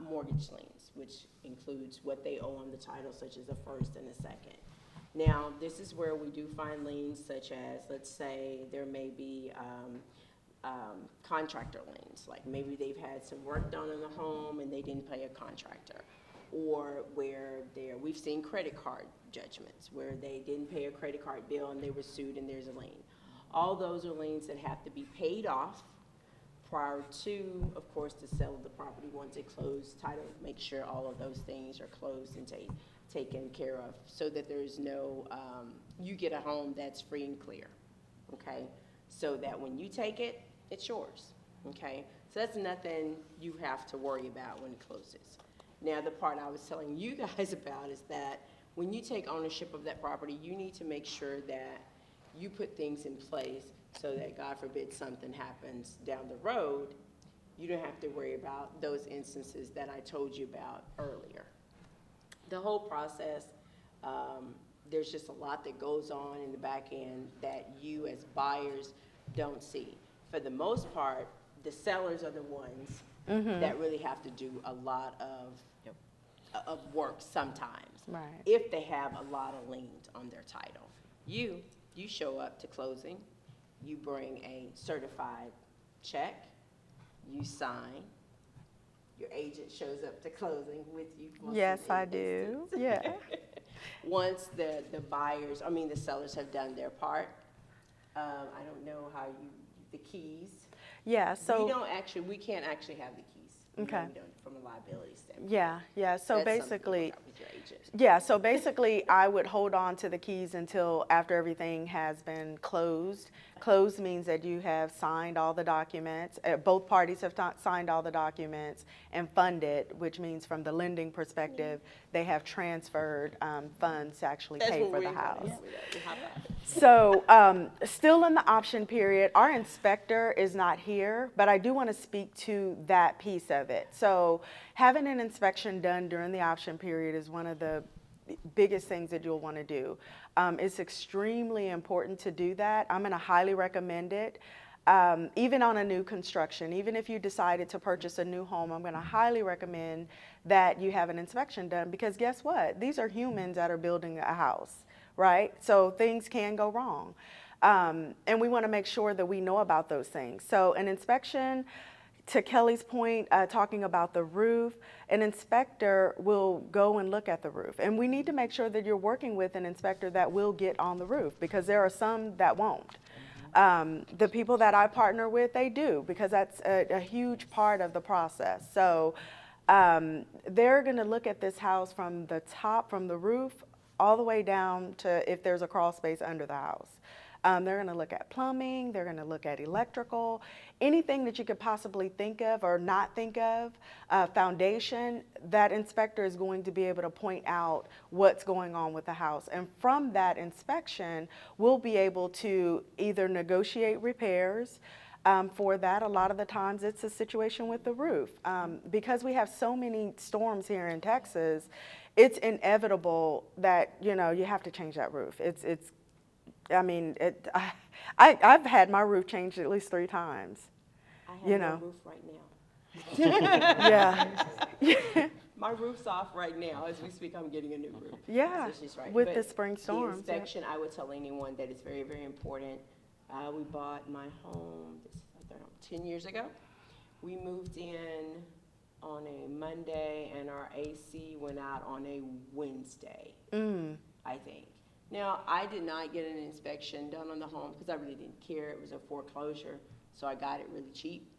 mortgage liens, which includes what they owe on the title, such as a first and a second. Now, this is where we do find liens such as, let's say, there may be contractor liens, like maybe they've had some work done in the home and they didn't pay a contractor, or where we've seen credit card judgments where they didn't pay a credit card bill and they were sued and there's a lien. All those are liens that have to be paid off prior to, of course, the sale of the property. Once it closed, title, make sure all of those things are closed and taken care of so that there's no, you get a home that's free and clear, okay? So that when you take it, it's yours, okay? So that's nothing you have to worry about when it closes. Now, the part I was telling you guys about is that when you take ownership of that property, you need to make sure that you put things in place so that, God forbid, something happens down the road, you don't have to worry about those instances that I told you about earlier. The whole process, there's just a lot that goes on in the back end that you as buyers don't see. For the most part, the sellers are the ones that really have to do a lot of work sometimes, right, if they have a lot of liens on their title. You show up to closing, you bring a certified check, you sign, your agent shows up to closing with you. Yes, I do. Yeah. Once the sellers have done their part, I don't know how the keys. Yeah, so we can't actually have the keys. Okay. We don't, from a liability standpoint. Yeah. So that's basically, something you work out with your agent. agent. Yeah, so basically, I would hold on to the keys until after everything has been closed. Closed means that you have signed all the documents, both parties have signed all the documents and funded, which means from the lending perspective, they have transferred funds to actually That's pay when for we the house. we hop out. So, still in the option period, our inspector is not here, but I do want to speak to that piece of it. So, having an inspection done during the option period is one of the biggest things that you'll want to do. It's extremely important to do that. I'm going to highly recommend it. Even on a new construction, even if you decided to purchase a new home, I'm going to highly recommend that you have an inspection done, because guess what? These are humans that are building a house, right? So things can go wrong. And we want to make sure that we know about those things. So an inspection, to Kelly's point, talking about the roof, an inspector will go and look at the roof. And we need to make sure that you're working with an inspector that will get on the roof, because there are some that won't. The people that I partner with, they do, because that's a huge part of the process. So they're going to look at this house from the top, from the roof, all the way down to if there's a crawl space under the house. They're going to look at plumbing, they're going to look at electrical, anything that you could possibly think of or not think of, foundation. That inspector is going to be able to point out what's going on with the house. And from that inspection, we'll be able to either negotiate repairs. For that, a lot of the times it's a situation with the roof. Because we have so many storms here in Texas, it's inevitable that, you know, you have to change that roof. I've had my roof changed at least 3 times. I have You no know. roof right now. Yeah. My roof's off right now. As we speak, I'm getting a new roof. Yeah, So she's right. with But the spring storms, The yeah. inspection, I would tell anyone that it's very, very important. We bought my home, I don't know, 10 years ago. We moved in on a Monday, and our AC went out on a Wednesday, I think. Now, I did not get an inspection done on the home because I really didn't care. It was a foreclosure, so I got it really cheap.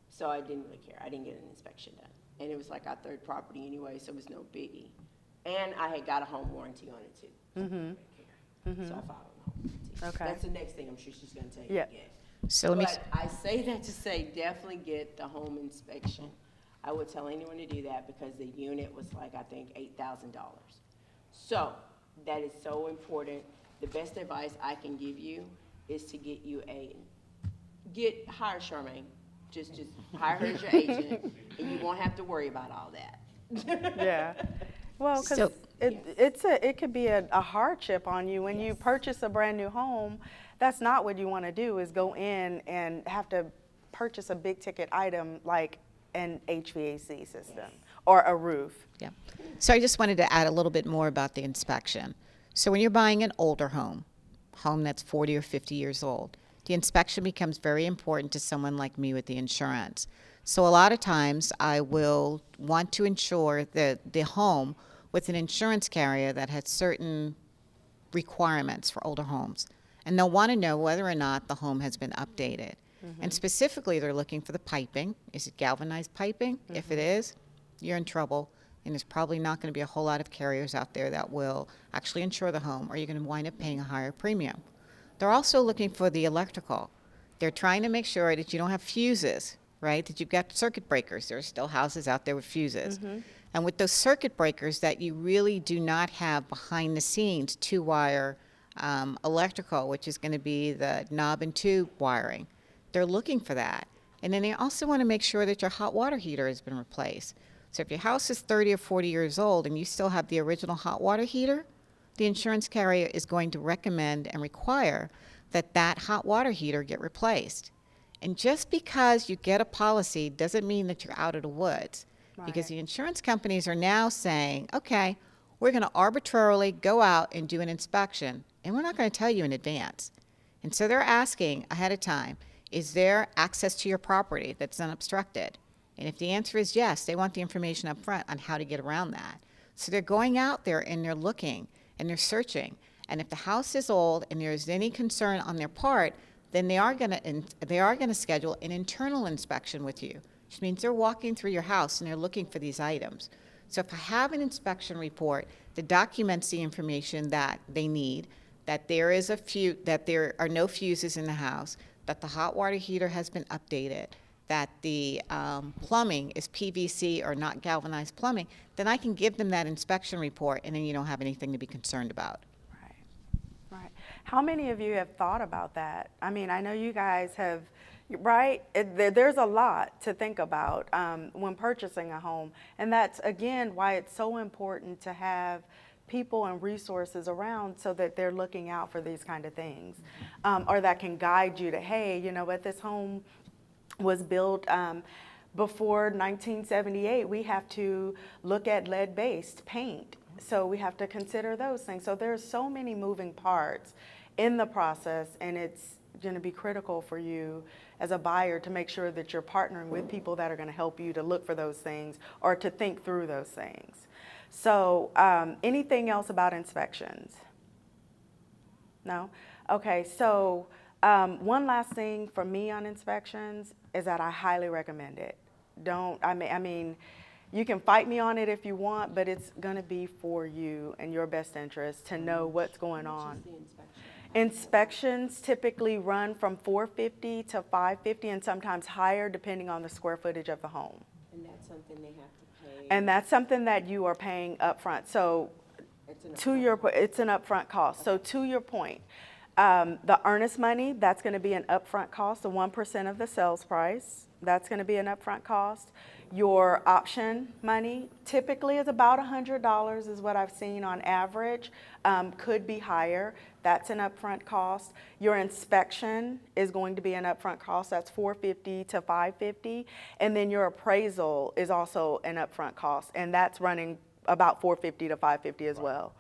So I didn't really care. I didn't get an inspection done. And it was like our 3rd property anyway, so it was no biggie. And I had got a home warranty on it too. So I didn't care. So I filed a home warranty. Okay. That's the next thing I'm sure she's going to tell you Yeah. to get. So let me, But I say that to say definitely get the home inspection. I would tell anyone to do that because the unit was like, I think, $8,000. So that is so important. The best advice I can give you is to get you hire Charmaine. Just hire her as your agent, and you won't have to worry about all that. Yeah. Well, because So- it could be a hardship on you when you purchase a brand new home. That's not what you want to do, is go in and have to purchase a big ticket item like an HVAC system or a roof. yeah. So I just wanted to add a little bit more about the inspection. So when you're buying an older home that's 40 or 50 years old, the inspection becomes very important to someone like me with the insurance. So a lot of times I will want to insure the home with an insurance carrier that has certain requirements for older homes. And they'll want to know whether or not the home has been updated. And specifically, they're looking for the piping. Is it galvanized piping? If it is, you're in trouble. And there's probably not going to be a whole lot of carriers out there that will actually insure the home, or you're going to wind up paying a higher premium. They're also looking for the electrical. They're trying to make sure that you don't have fuses, right? That you've got circuit breakers. There are still houses out there with fuses. And with those circuit breakers, that you really do not have behind the scenes 2-wire electrical, which is going to be the knob and tube wiring. They're looking for that. And then they also want to make sure that your hot water heater has been replaced. So if your house is 30 or 40 years old and you still have the original hot water heater, the insurance carrier is going to recommend and require that that hot water heater get replaced. And just because you get a policy doesn't mean that you're out of the woods. Because the insurance companies are now saying, okay, we're going to arbitrarily go out and do an inspection, and we're not going to tell you in advance. And so they're asking ahead of time, is there access to your property that's unobstructed? And if the answer is yes, they want the information up front on how to get around that. So they're going out there and they're looking and they're searching. And if the house is old and there's any concern on their part, then they are going to schedule an internal inspection with you, which means they're walking through your house and they're looking for these items. So if I have an inspection report that documents the information that they need, that there are no fuses in the house, that the hot water heater has been updated, that the plumbing is PVC or not galvanized plumbing, then I can give them that inspection report, and then you don't have anything to be concerned about. Right. How many of you have thought about that? I mean, I know you guys have, right? There's a lot to think about when purchasing a home. And that's, again, why it's so important to have people and resources around so that they're looking out for these kind of things. Or that can guide you to, hey, you know what, this home was built before 1978. We have to look at lead-based paint. So we have to consider those things. So there's so many moving parts in the process, and it's going to be critical for you as a buyer to make sure that you're partnering with people that are going to help you to look for those things or to think through those things. So anything else about inspections? No? Okay, so one last thing for me on inspections is that I highly recommend it. I mean, you can fight me on it if you want, but it's going to be for you and your best interest to know what's going on. Inspections typically run from $450 to $550 and sometimes higher depending on the square footage of the home. And that's something they have to pay. And that's something that you are paying upfront. So it's an upfront cost. So to your point, the earnest money, that's going to be an upfront cost, the 1% of the sales price. That's going to be an upfront cost. Your option money typically is about $100 is what I've seen on average. Could be higher. That's an upfront cost. Your inspection is going to be an upfront cost. That's $450 to $550. And then your appraisal is also an upfront cost. And that's running about $450 to $550 as well.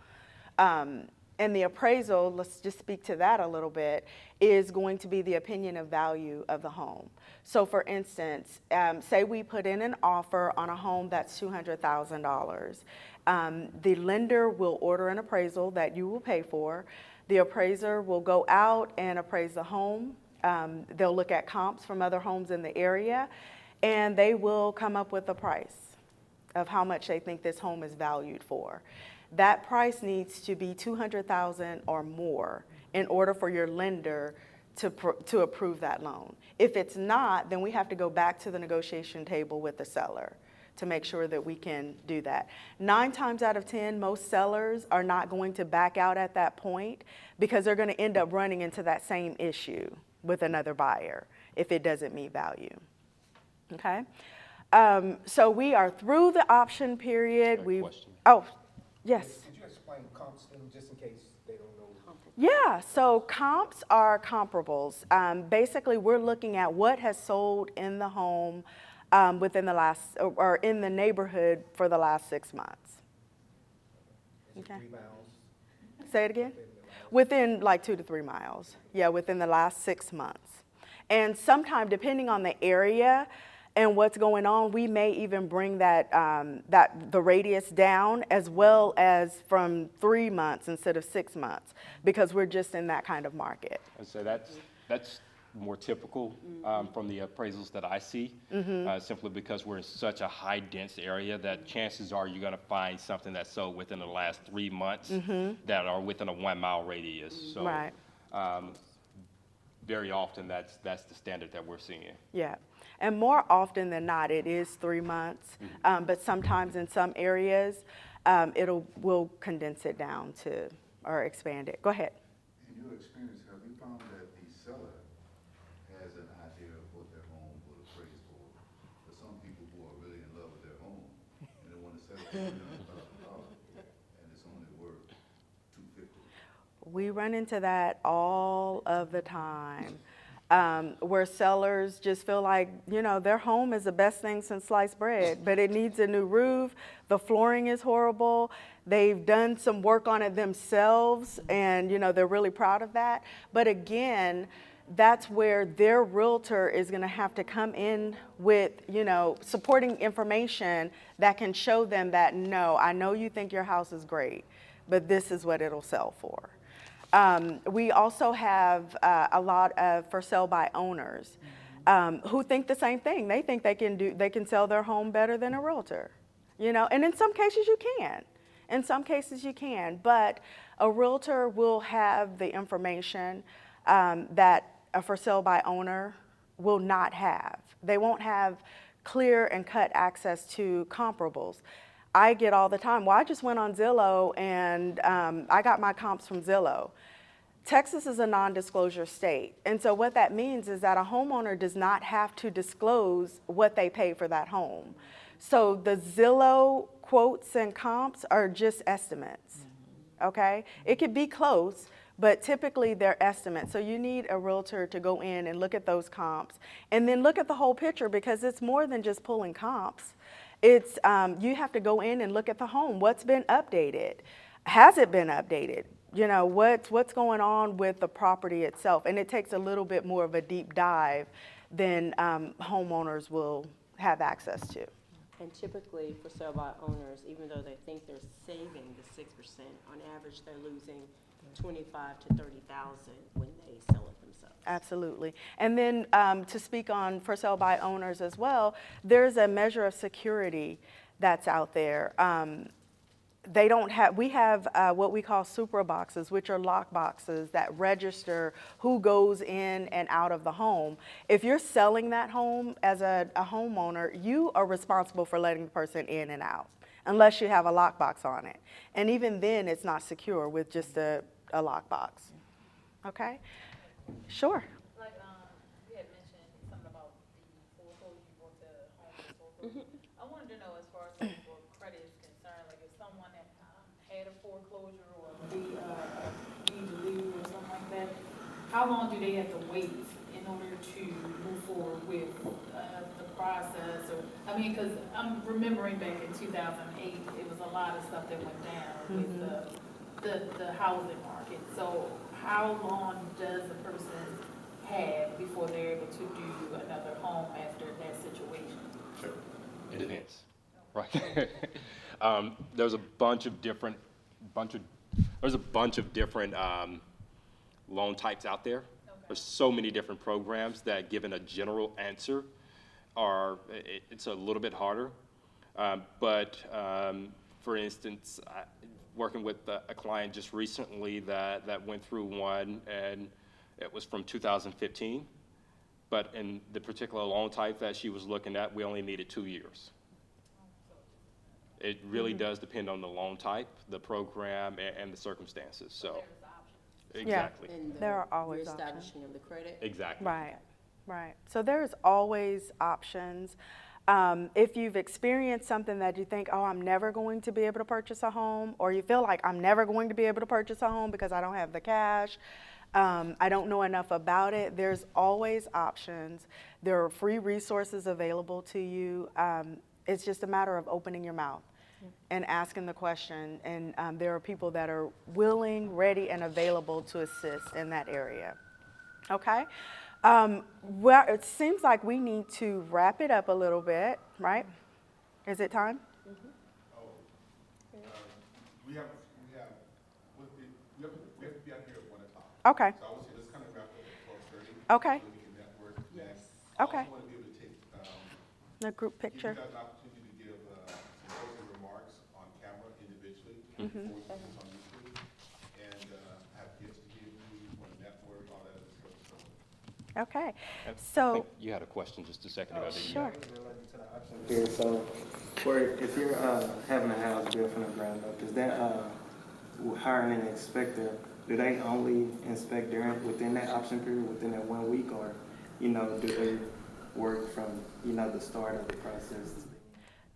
And the appraisal, let's just speak to that a little bit, is going to be the opinion of value of the home. So for instance, say we put in an offer on a home that's $200,000. The lender will order an appraisal that you will pay for. The appraiser will go out and appraise the home. They'll look at comps from other homes in the area, and they will come up with a price of how much they think this home is valued for. That price needs to be $200,000 or more in order for your lender to approve that loan. If it's not, then we have to go back to the negotiation table with the seller to make sure that we can do that. 9 times out of 10, most sellers are not going to back out at that point because they're going to end up running into that same issue with another buyer if it doesn't meet value. Okay? So we are through the option period. Oh, yes. Could you explain comps to them just in case they don't know? Yeah, so comps are comparables. Basically, we're looking at what has sold in the home within the last, or in the neighborhood for the last 6 months. Okay. 3 miles? Say it again? Within like 2 to 3 miles. Yeah, within the last 6 months. And sometime, depending on the area and what's going on, we may even bring that, the radius down as well as from 3 months instead of 6 months, because we're just in that kind of market. And so that's more typical from the appraisals that I see, simply because we're in such a high dense area that chances are you're going to find something that's sold within the last 3 months that are within a 1 mile radius. So Right. Very often that's the standard that we're seeing. Yeah. And more often than not, it is 3 months, but sometimes in some areas, we'll condense it down to, or expand it. Go ahead. In your experience, have you found that the seller has an idea of what their home will appraise for? For some people who are really in love with their home, and they want to sell it for $100,000, and it's only worth $250,000. We run into that all of the time. Where sellers just feel like, you know, their home is the best thing since sliced bread, but it needs a new roof, the flooring is horrible, they've done some work on it themselves, and, you know, they're really proud of that. But again, that's where their realtor is going to have to come in with, you know, supporting information that can show them that, no, I know you think your house is great, but this is what it'll sell for. We also have a lot of for sale by owners who think the same thing. They think they can sell their home better than a realtor. And in some cases you can. In some cases you can, but a realtor will have the information that a for sale by owner will not have. They won't have clear and cut access to comparables. I get all the time, well, I just went on Zillow and I got my comps from Zillow. Texas is a non-disclosure state. And so what that means is that a homeowner does not have to disclose what they pay for that home. So the Zillow quotes and comps are just estimates, okay? It could be close, but typically they're estimates. So you need a realtor to go in and look at those comps and then look at the whole picture, because it's more than just pulling comps. It's, you have to go in and look at the home. What's been updated? Has it been updated? What's going on with the property itself? And it takes a little bit more of a deep dive than homeowners will have access to. And typically, for sale by owners, even though they think they're saving the 6%, on average they're losing 25 to 30,000 when they sell it themselves. Absolutely. And then to speak on for sale by owners as well, there's a measure of security that's out there. We have what we call super boxes, which are lock boxes that register who goes in and out of the home. If you're selling that home as a homeowner, you are responsible for letting the person in and out, unless you have a lockbox on it. And even then, it's not secure with just a lockbox. Okay? Sure. Like you had mentioned something about the foreclosure, you bought the home with foreclosure. I wanted to know, as far as like, for credit is concerned, like if someone that had a foreclosure or need to leave or something like that, how long do they have to wait in order to move forward with the process? Or because I'm remembering back in 2008, it was a lot of stuff that went down with the housing market. So how long does a person have before they're able to do another home after that situation? Sure. It depends, right? There's a bunch of different loan types out there. Okay. There's so many different programs that, given a general answer, it's a little bit harder. But for instance, working with a client just recently that went through one, and it was from 2015. But in the particular loan type that she was looking at, we only needed 2 years. It really does depend on the loan type, the program, and the circumstances. So, exactly. And there are always reestablishing options. of the credit. Exactly. Right. So there's always options. If you've experienced something that you think, oh, I'm never going to be able to purchase a home, or you feel like I'm never going to be able to purchase a home because I don't have the cash, I don't know enough about it, there's always options. There are free resources available to you. It's just a matter of opening your mouth and asking the question. And there are people that are willing, ready, and available to assist in that area. Okay? Well, it seems like we need to wrap it up a little bit, right? Is it time? We have to be out here at 1 o'clock. Okay. So I would say let's kind of wrap up at 12:30. Okay. So we can network. Yes. Okay. I also want to be able to take, The group give you picture. guys an opportunity to give some closing remarks on camera individually before we put this on YouTube. And have gifts to give you, want to network, all that other stuff. So Okay. I So, think you had a question just a second ago, didn't you? sure. Here, so, if you're having a house built from the ground up, is that hiring an inspector? Do they only inspect within that option period, within that 1 week, or do they work from the start of the process?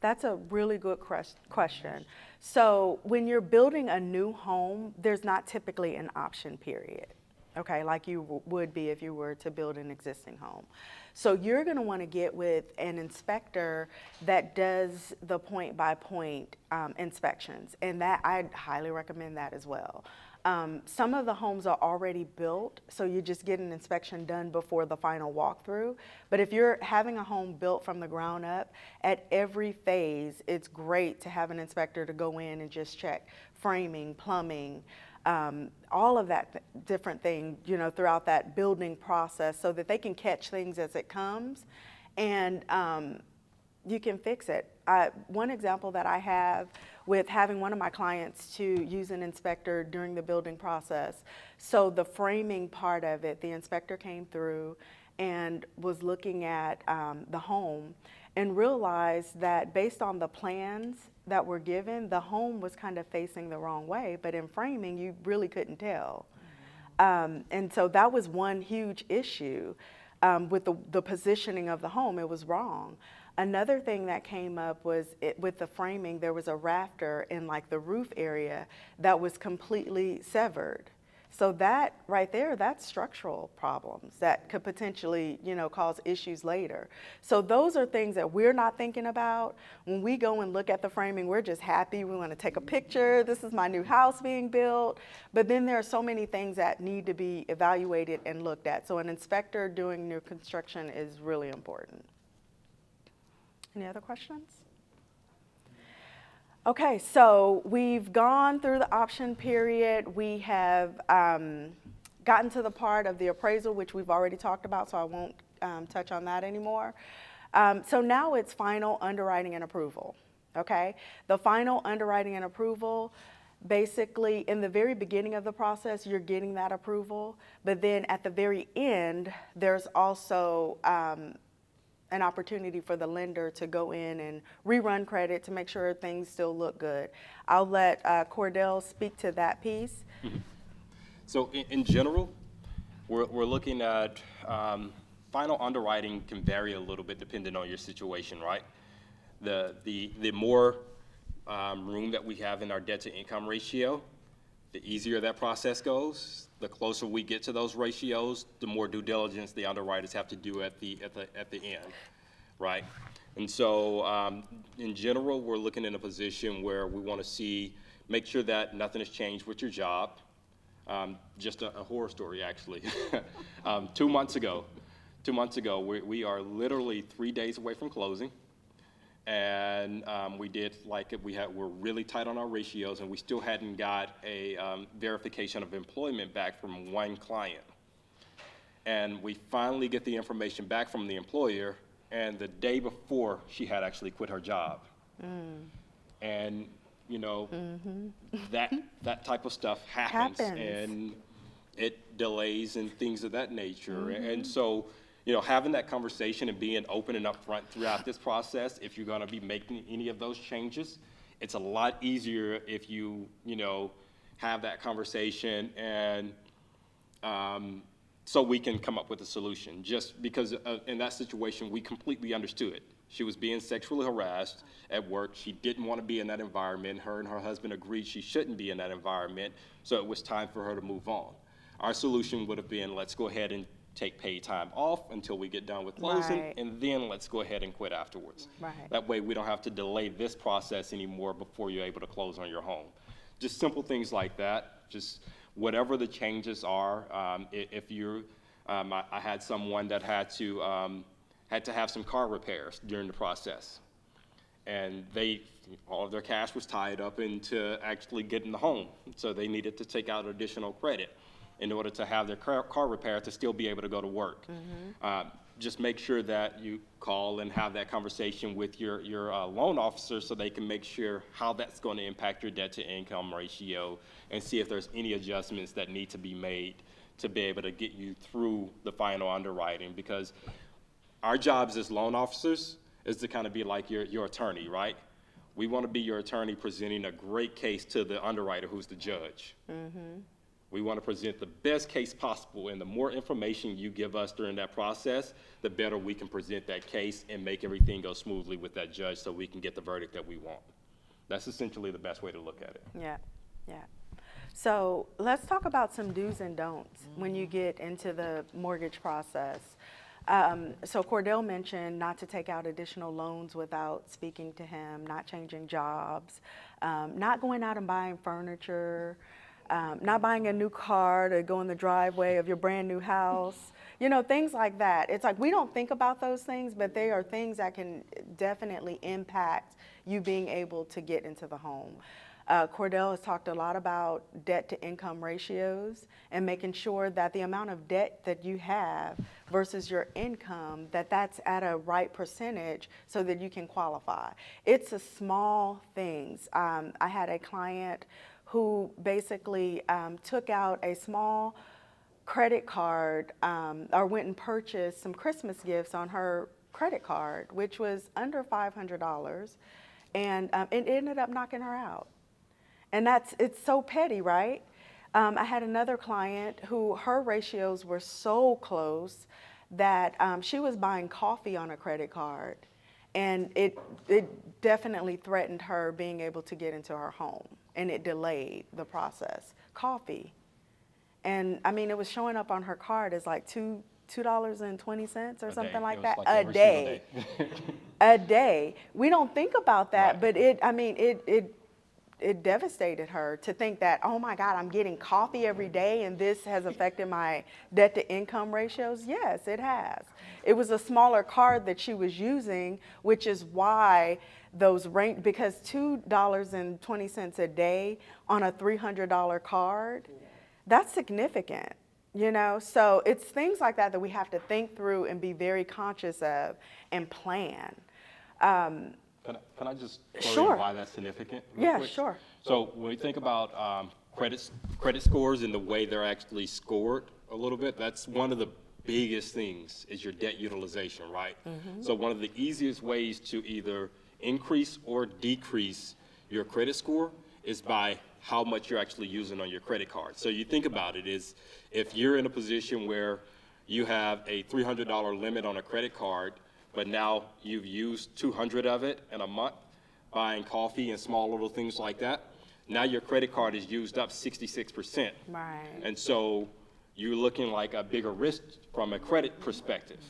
That's a really good question. So when you're building a new home, there's not typically an option period, okay, like you would be if you were to build an existing home. So you're going to want to get with an inspector that does the point-by-point inspections, and that I'd highly recommend that as well. Some of the homes are already built, so you just get an inspection done before the final walkthrough. But if you're having a home built from the ground up, at every phase, it's great to have an inspector to go in and just check framing, plumbing, all of that different thing, throughout that building process, so that they can catch things as it comes and you can fix it. One example that I have with having one of my clients to use an inspector during the building process. So the framing part of it, the inspector came through and was looking at the home and realized that based on the plans that were given, the home was kind of facing the wrong way, but in framing, you really couldn't tell. And so that was one huge issue with the positioning of the home. It was wrong. Another thing that came up was with the framing, there was a rafter in like the roof area that was completely severed. So that right there, that's structural problems that could potentially, cause issues later. So those are things that we're not thinking about. When we go and look at the framing, we're just happy. We want to take a picture. This is my new house being built. But then there are so many things that need to be evaluated and looked at. So an inspector doing new construction is really important. Any other questions? Okay, so we've gone through the option period. We have gotten to the part of the appraisal, which we've already talked about, so I won't touch on that anymore. So now it's final underwriting and approval, okay? The final underwriting and approval, basically in the very beginning of the process, you're getting that approval, but then at the very end, there's also an opportunity for the lender to go in and rerun credit to make sure things still look good. I'll let Cordell speak to that piece. Mm-hmm. So in general, we're looking at final underwriting can vary a little bit depending on your situation, right? The more room that we have in our debt to income ratio, the easier that process goes. The closer we get to those ratios, the more due diligence the underwriters have to do at the end, right? And so in general, we're looking in a position where we want to make sure that nothing has changed with your job. Just a horror story, actually. 2 months ago, we are literally 3 days away from closing. And we're really tight on our ratios, and we still hadn't got a verification of employment back from one client. And we finally get the information back from the employer, and the day before, she had actually quit her job. And, that type of stuff happens. And it delays and things of that nature. And so, having that conversation and being open and upfront throughout this process, if you're going to be making any of those changes, it's a lot easier if you, have that conversation and so we can come up with a solution. Just because in that situation, we completely understood it. She was being sexually harassed at work. She didn't want to be in that environment. Her and her husband agreed she shouldn't be in that environment, so it was time for her to move on. Our solution would have been, let's go ahead and take paid time off until we get done with closing, Right. and then let's go ahead and quit afterwards. Right. That way we don't have to delay this process anymore before you're able to close on your home. Just simple things like that, just whatever the changes are. If you're, I had someone that had to have some car repairs during the process, and all of their cash was tied up into actually getting the home, so they needed to take out additional credit in order to have their car repaired to still be able to go to work. Just make sure that you call and have that conversation with your loan officer so they can make sure how that's going to impact your debt to income ratio and see if there's any adjustments that need to be made to be able to get you through the final underwriting. Because our jobs as loan officers is to kind of be like your attorney, right? We want to be your attorney presenting a great case to the underwriter who's the judge. We want to present the best case possible, and the more information you give us during that process, the better we can present that case and make everything go smoothly with that judge so we can get the verdict that we want. That's essentially the best way to look at it. Yeah. So let's talk about some do's and don'ts when you get into the mortgage process. So Cordell mentioned not to take out additional loans without speaking to him, not changing jobs, not going out and buying furniture, not buying a new car to go in the driveway of your brand new house, things like that. It's like we don't think about those things, but they are things that can definitely impact you being able to get into the home. Cordell has talked a lot about debt to income ratios and making sure that the amount of debt that you have versus your income, that's at a right percentage so that you can qualify. It's a small things. I had a client who basically took out a small credit card or went and purchased some Christmas gifts on her credit card, which was under $500, and it ended up knocking her out. And it's so petty, right? I had another client who her ratios were so close that she was buying coffee on a credit card, and it definitely threatened her being able to get into her home, and it delayed the process. Coffee. And I mean, it was showing up on her card as like $2.20 or something like that a day. A day. We don't think about that, but it devastated her to think that, oh my God, I'm getting coffee every day and this has affected my debt to income ratios. Yes, it has. It was a smaller card that she was using, which is why those rank, because $2.20 a day on a $300 card, that's significant. You know, so it's things like that that we have to think through and be very conscious of and plan. Can I just Sure. why that's significant? real Yeah, quick? sure. So when we think about credit scores and the way they're actually scored a little bit, that's one of the biggest things is your debt utilization, right? So one of the easiest ways to either increase or decrease your credit score is by how much you're actually using on your credit card. So you think about it is if you're in a position where you have a $300 limit on a credit card, but now you've used 200 of it in a month buying coffee and small little things like that, now your credit card is used up 66%. Right. And so you're looking like a bigger risk from a credit perspective.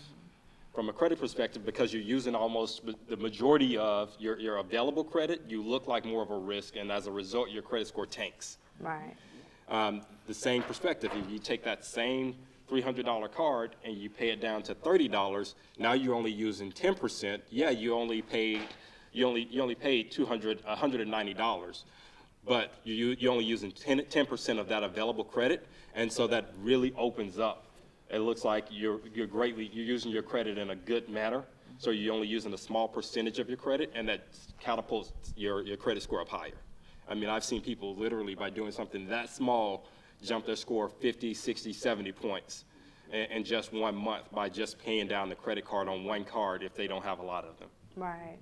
From a credit perspective, because you're using almost the majority of your available credit, you look like more of a risk, and as a result, your credit score tanks. Right. The same perspective, if you take that same $300 card and you pay it down to $30, now you're only using 10%. Yeah, you only paid $190, but you're only using 10% of that available credit, and so that really opens up. It looks like you're using your credit in a good manner, so you're only using a small percentage of your credit, and that catapults your credit score up higher. I mean, I've seen people literally by doing something that small jump their score 50, 60, 70 points in just 1 month by just paying down the credit card on one card if they don't have a lot of them. Right.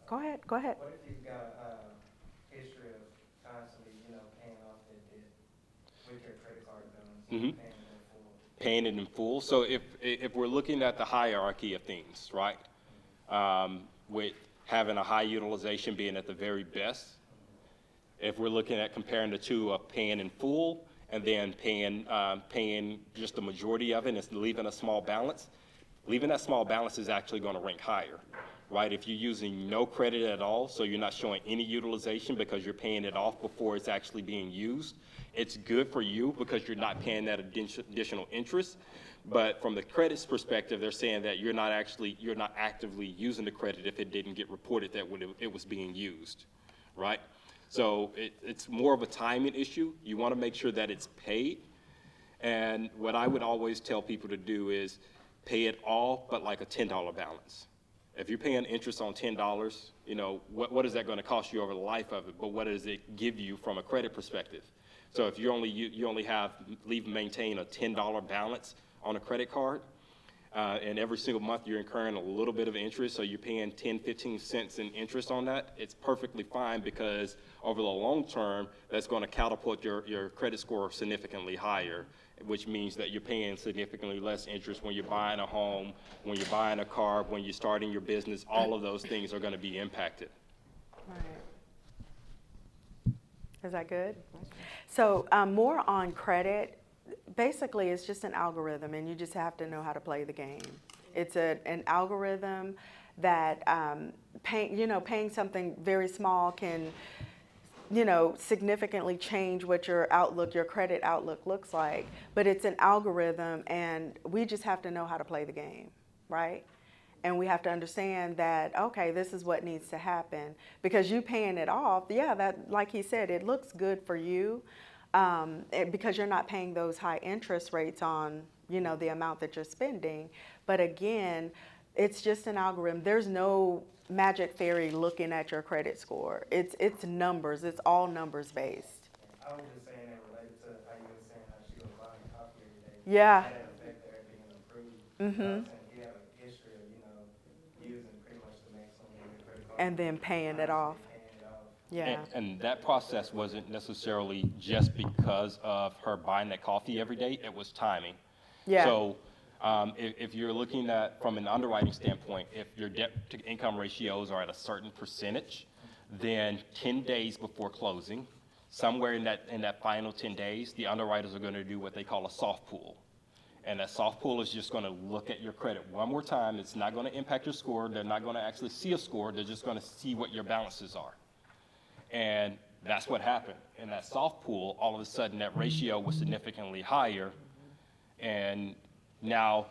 Go ahead. What if you've got a history of constantly, paying off that debt with your credit card balance, paying it in full? Paying it in full. So if we're looking at the hierarchy of things, right, with having a high utilization being at the very best, if we're looking at comparing the two of paying in full and then paying just the majority of it and leaving a small balance, leaving that small balance is actually going to rank higher, right? If you're using no credit at all, so you're not showing any utilization because you're paying it off before it's actually being used, it's good for you because you're not paying that additional interest. But from the credit's perspective, they're saying that you're not actively using the credit if it didn't get reported that when it was being used, right? So it's more of a timing issue. You want to make sure that it's paid. And what I would always tell people to do is pay it all, but like a $10 balance. If you're paying interest on $10, what is that going to cost you over the life of it? But what does it give you from a credit perspective? So if you only maintain a $10 balance on a credit card, and every single month you're incurring a little bit of interest, so you're paying 10, 15 cents in interest on that, it's perfectly fine because over the long term, that's going to catapult your credit score significantly higher, which means that you're paying significantly less interest when you're buying a home, when you're buying a car, when you're starting your business. All of those things are going to be impacted. Right. Is that good? So more on credit. Basically, it's just an algorithm, and you just have to know how to play the game. It's an algorithm that paying something very small can, significantly change what your credit outlook looks like. But it's an algorithm, and we just have to know how to play the game, right? And we have to understand that, okay, this is what needs to happen. Because you paying it off, yeah, that, like he said, it looks good for you because you're not paying those high interest rates on, you know, the amount that you're spending. But again, it's just an algorithm. There's no magic fairy looking at your credit score. It's numbers. It's all numbers based. I was just saying that related to how you were saying how she was buying coffee every day. Yeah. That affected her being improved. Mhm. You have a history of, you know, using pretty much the maximum of your credit card. And then paying it off. Yeah. And that process wasn't necessarily just because of her buying that coffee every day, it was timing. Yeah. So if you're looking at, from an underwriting standpoint, if your debt to income ratios are at a certain percentage, then 10 days before closing, somewhere in that final 10 days, the underwriters are going to do what they call a soft pull. And that soft pull is just going to look at your credit one more time. It's not going to impact your score. They're not going to actually see a score. They're just going to see what your balances are. And that's what happened. In that soft pull, all of a sudden that ratio was significantly higher. And now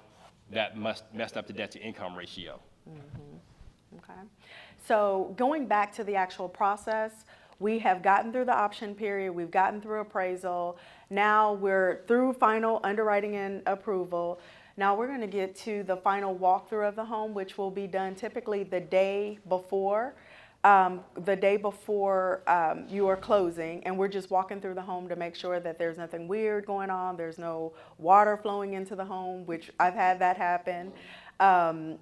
that messed up the debt to income ratio. Okay. So going back to the actual process, we have gotten through the option period, we've gotten through appraisal, now we're through final underwriting and approval. Now we're going to get to the final walkthrough of the home, which will be done typically the day before. You are closing, and we're just walking through the home to make sure that there's nothing weird going on, there's no water flowing into the home, which I've had that happen,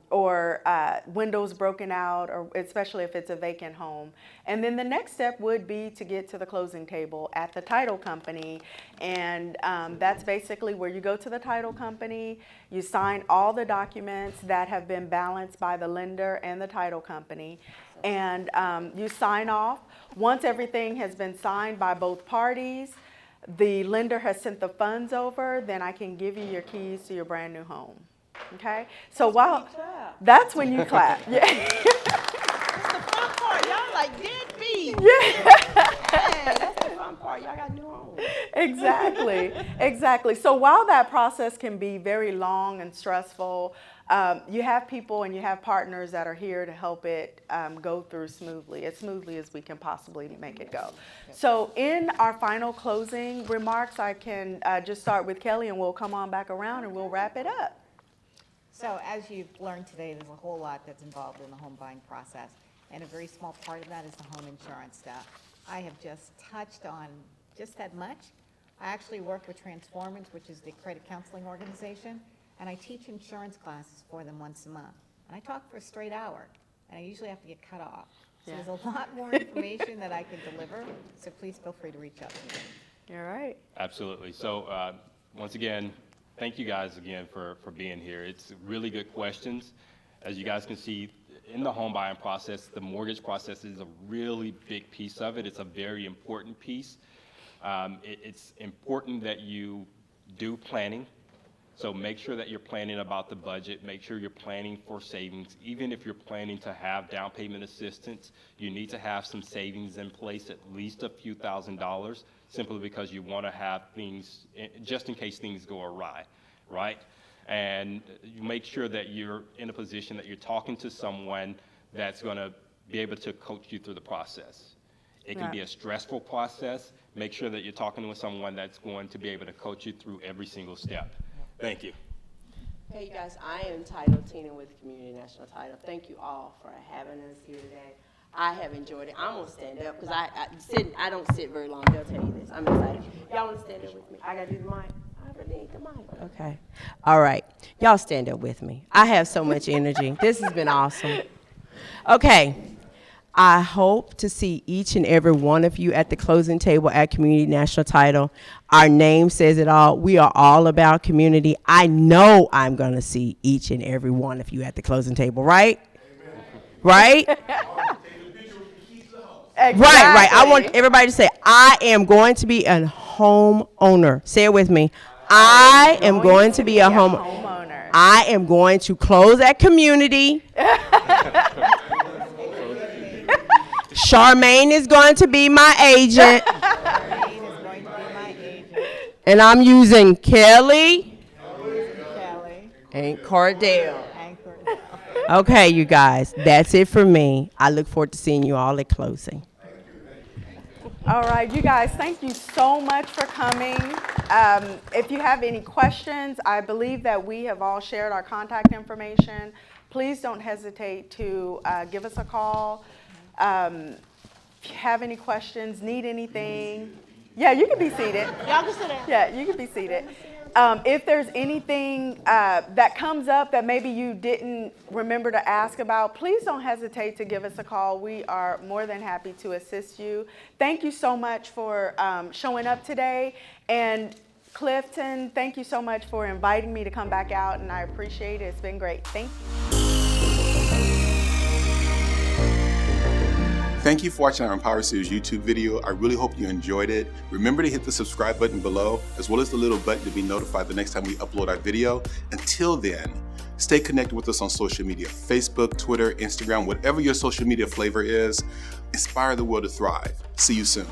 or windows broken out, or especially if it's a vacant home. And then the next step would be to get to the closing table at the title company, and that's basically where you go to the title company, you sign all the documents that have been balanced by the lender and the title company, and you sign off. Once everything has been signed by both parties, the lender has sent the funds over, then I can give you your keys to your brand new home. Okay? So that's when you clap. Yeah. That's the fun part. Y'all like deadbeat. Yeah. That's the fun part. Y'all got new homes. Exactly. So while that process can be very long and stressful, you have people and you have partners that are here to help it go through smoothly, as smoothly as we can possibly make it go. So in our final closing remarks, I can just start with Kelly, and we'll come on back around and we'll wrap it up. So as you've learned today, there's a whole lot that's involved in the home buying process, and a very small part of that is the home insurance stuff. I have just touched on just that much. I actually work with Transformers, which is the credit counseling organization, and I teach insurance classes for them once a month. And I talk for a straight hour, and I usually have to get cut off. So there's a lot more information that I can deliver, so please feel free to reach out to me. You're right. Absolutely. So once again, thank you guys again for being here. It's really good questions. As you guys can see, in the home buying process, the mortgage process is a really big piece of it. It's a very important piece. It's important that you do planning. So make sure that you're planning about the budget. Make sure you're planning for savings. Even if you're planning to have down payment assistance, you need to have some savings in place, at least a few $1,000s, simply because you want to have things, just in case things go awry, right? And you make sure that you're in a position that you're talking to someone that's going to be able to coach you through the process. It can be a stressful process. Make sure that you're talking with someone that's going to be able to coach you through every single step. Thank you. Hey, you guys, I am Title Tina with Community National Title. Thank you all for having us here today. I have enjoyed it. I'm going to stand up because I don't sit very long. They'll tell you this. I'm excited. Y'all want to stand up with me? I got to do the mic. I really need the mic. Okay. All right. Y'all stand up with me. I have so much energy. This has been awesome. Okay. I hope to see each and every one of you at the closing table at Community National Title. Our name says it all. We are all about community. I know I'm going to see each and every one of you at the closing table, right? Amen. Right? Exactly. Right. I want everybody to say, I am going to be a homeowner. Say it with me. I am going to be a homeowner. I am going to close at Community. Charmaine is going to be my agent. And I'm using Kelly and Cordell. Okay, you guys, that's it for me. I look forward to seeing you all at closing. All right, you guys, thank you so much for coming. If you have any questions, I believe that we have all shared our contact information. Please don't hesitate to give us a call. If you have any questions, need anything, yeah, you can be seated. Y'all can sit down. Yeah, you can be seated. If there's anything that comes up that maybe you didn't remember to ask about, please don't hesitate to give us a call. We are more than happy to assist you. Thank you so much for showing up today. And Clifton, thank you so much for inviting me to come back out, and I appreciate it. It's been great. Thank you. Thank you for watching our Empower Series YouTube video. I really hope you enjoyed it. Remember to hit the subscribe button below, as well as the little button to be notified the next time we upload our video. Until then, stay connected with us on social media, Facebook, Twitter, Instagram, whatever your social media flavor is. Inspire the world to thrive. See you soon.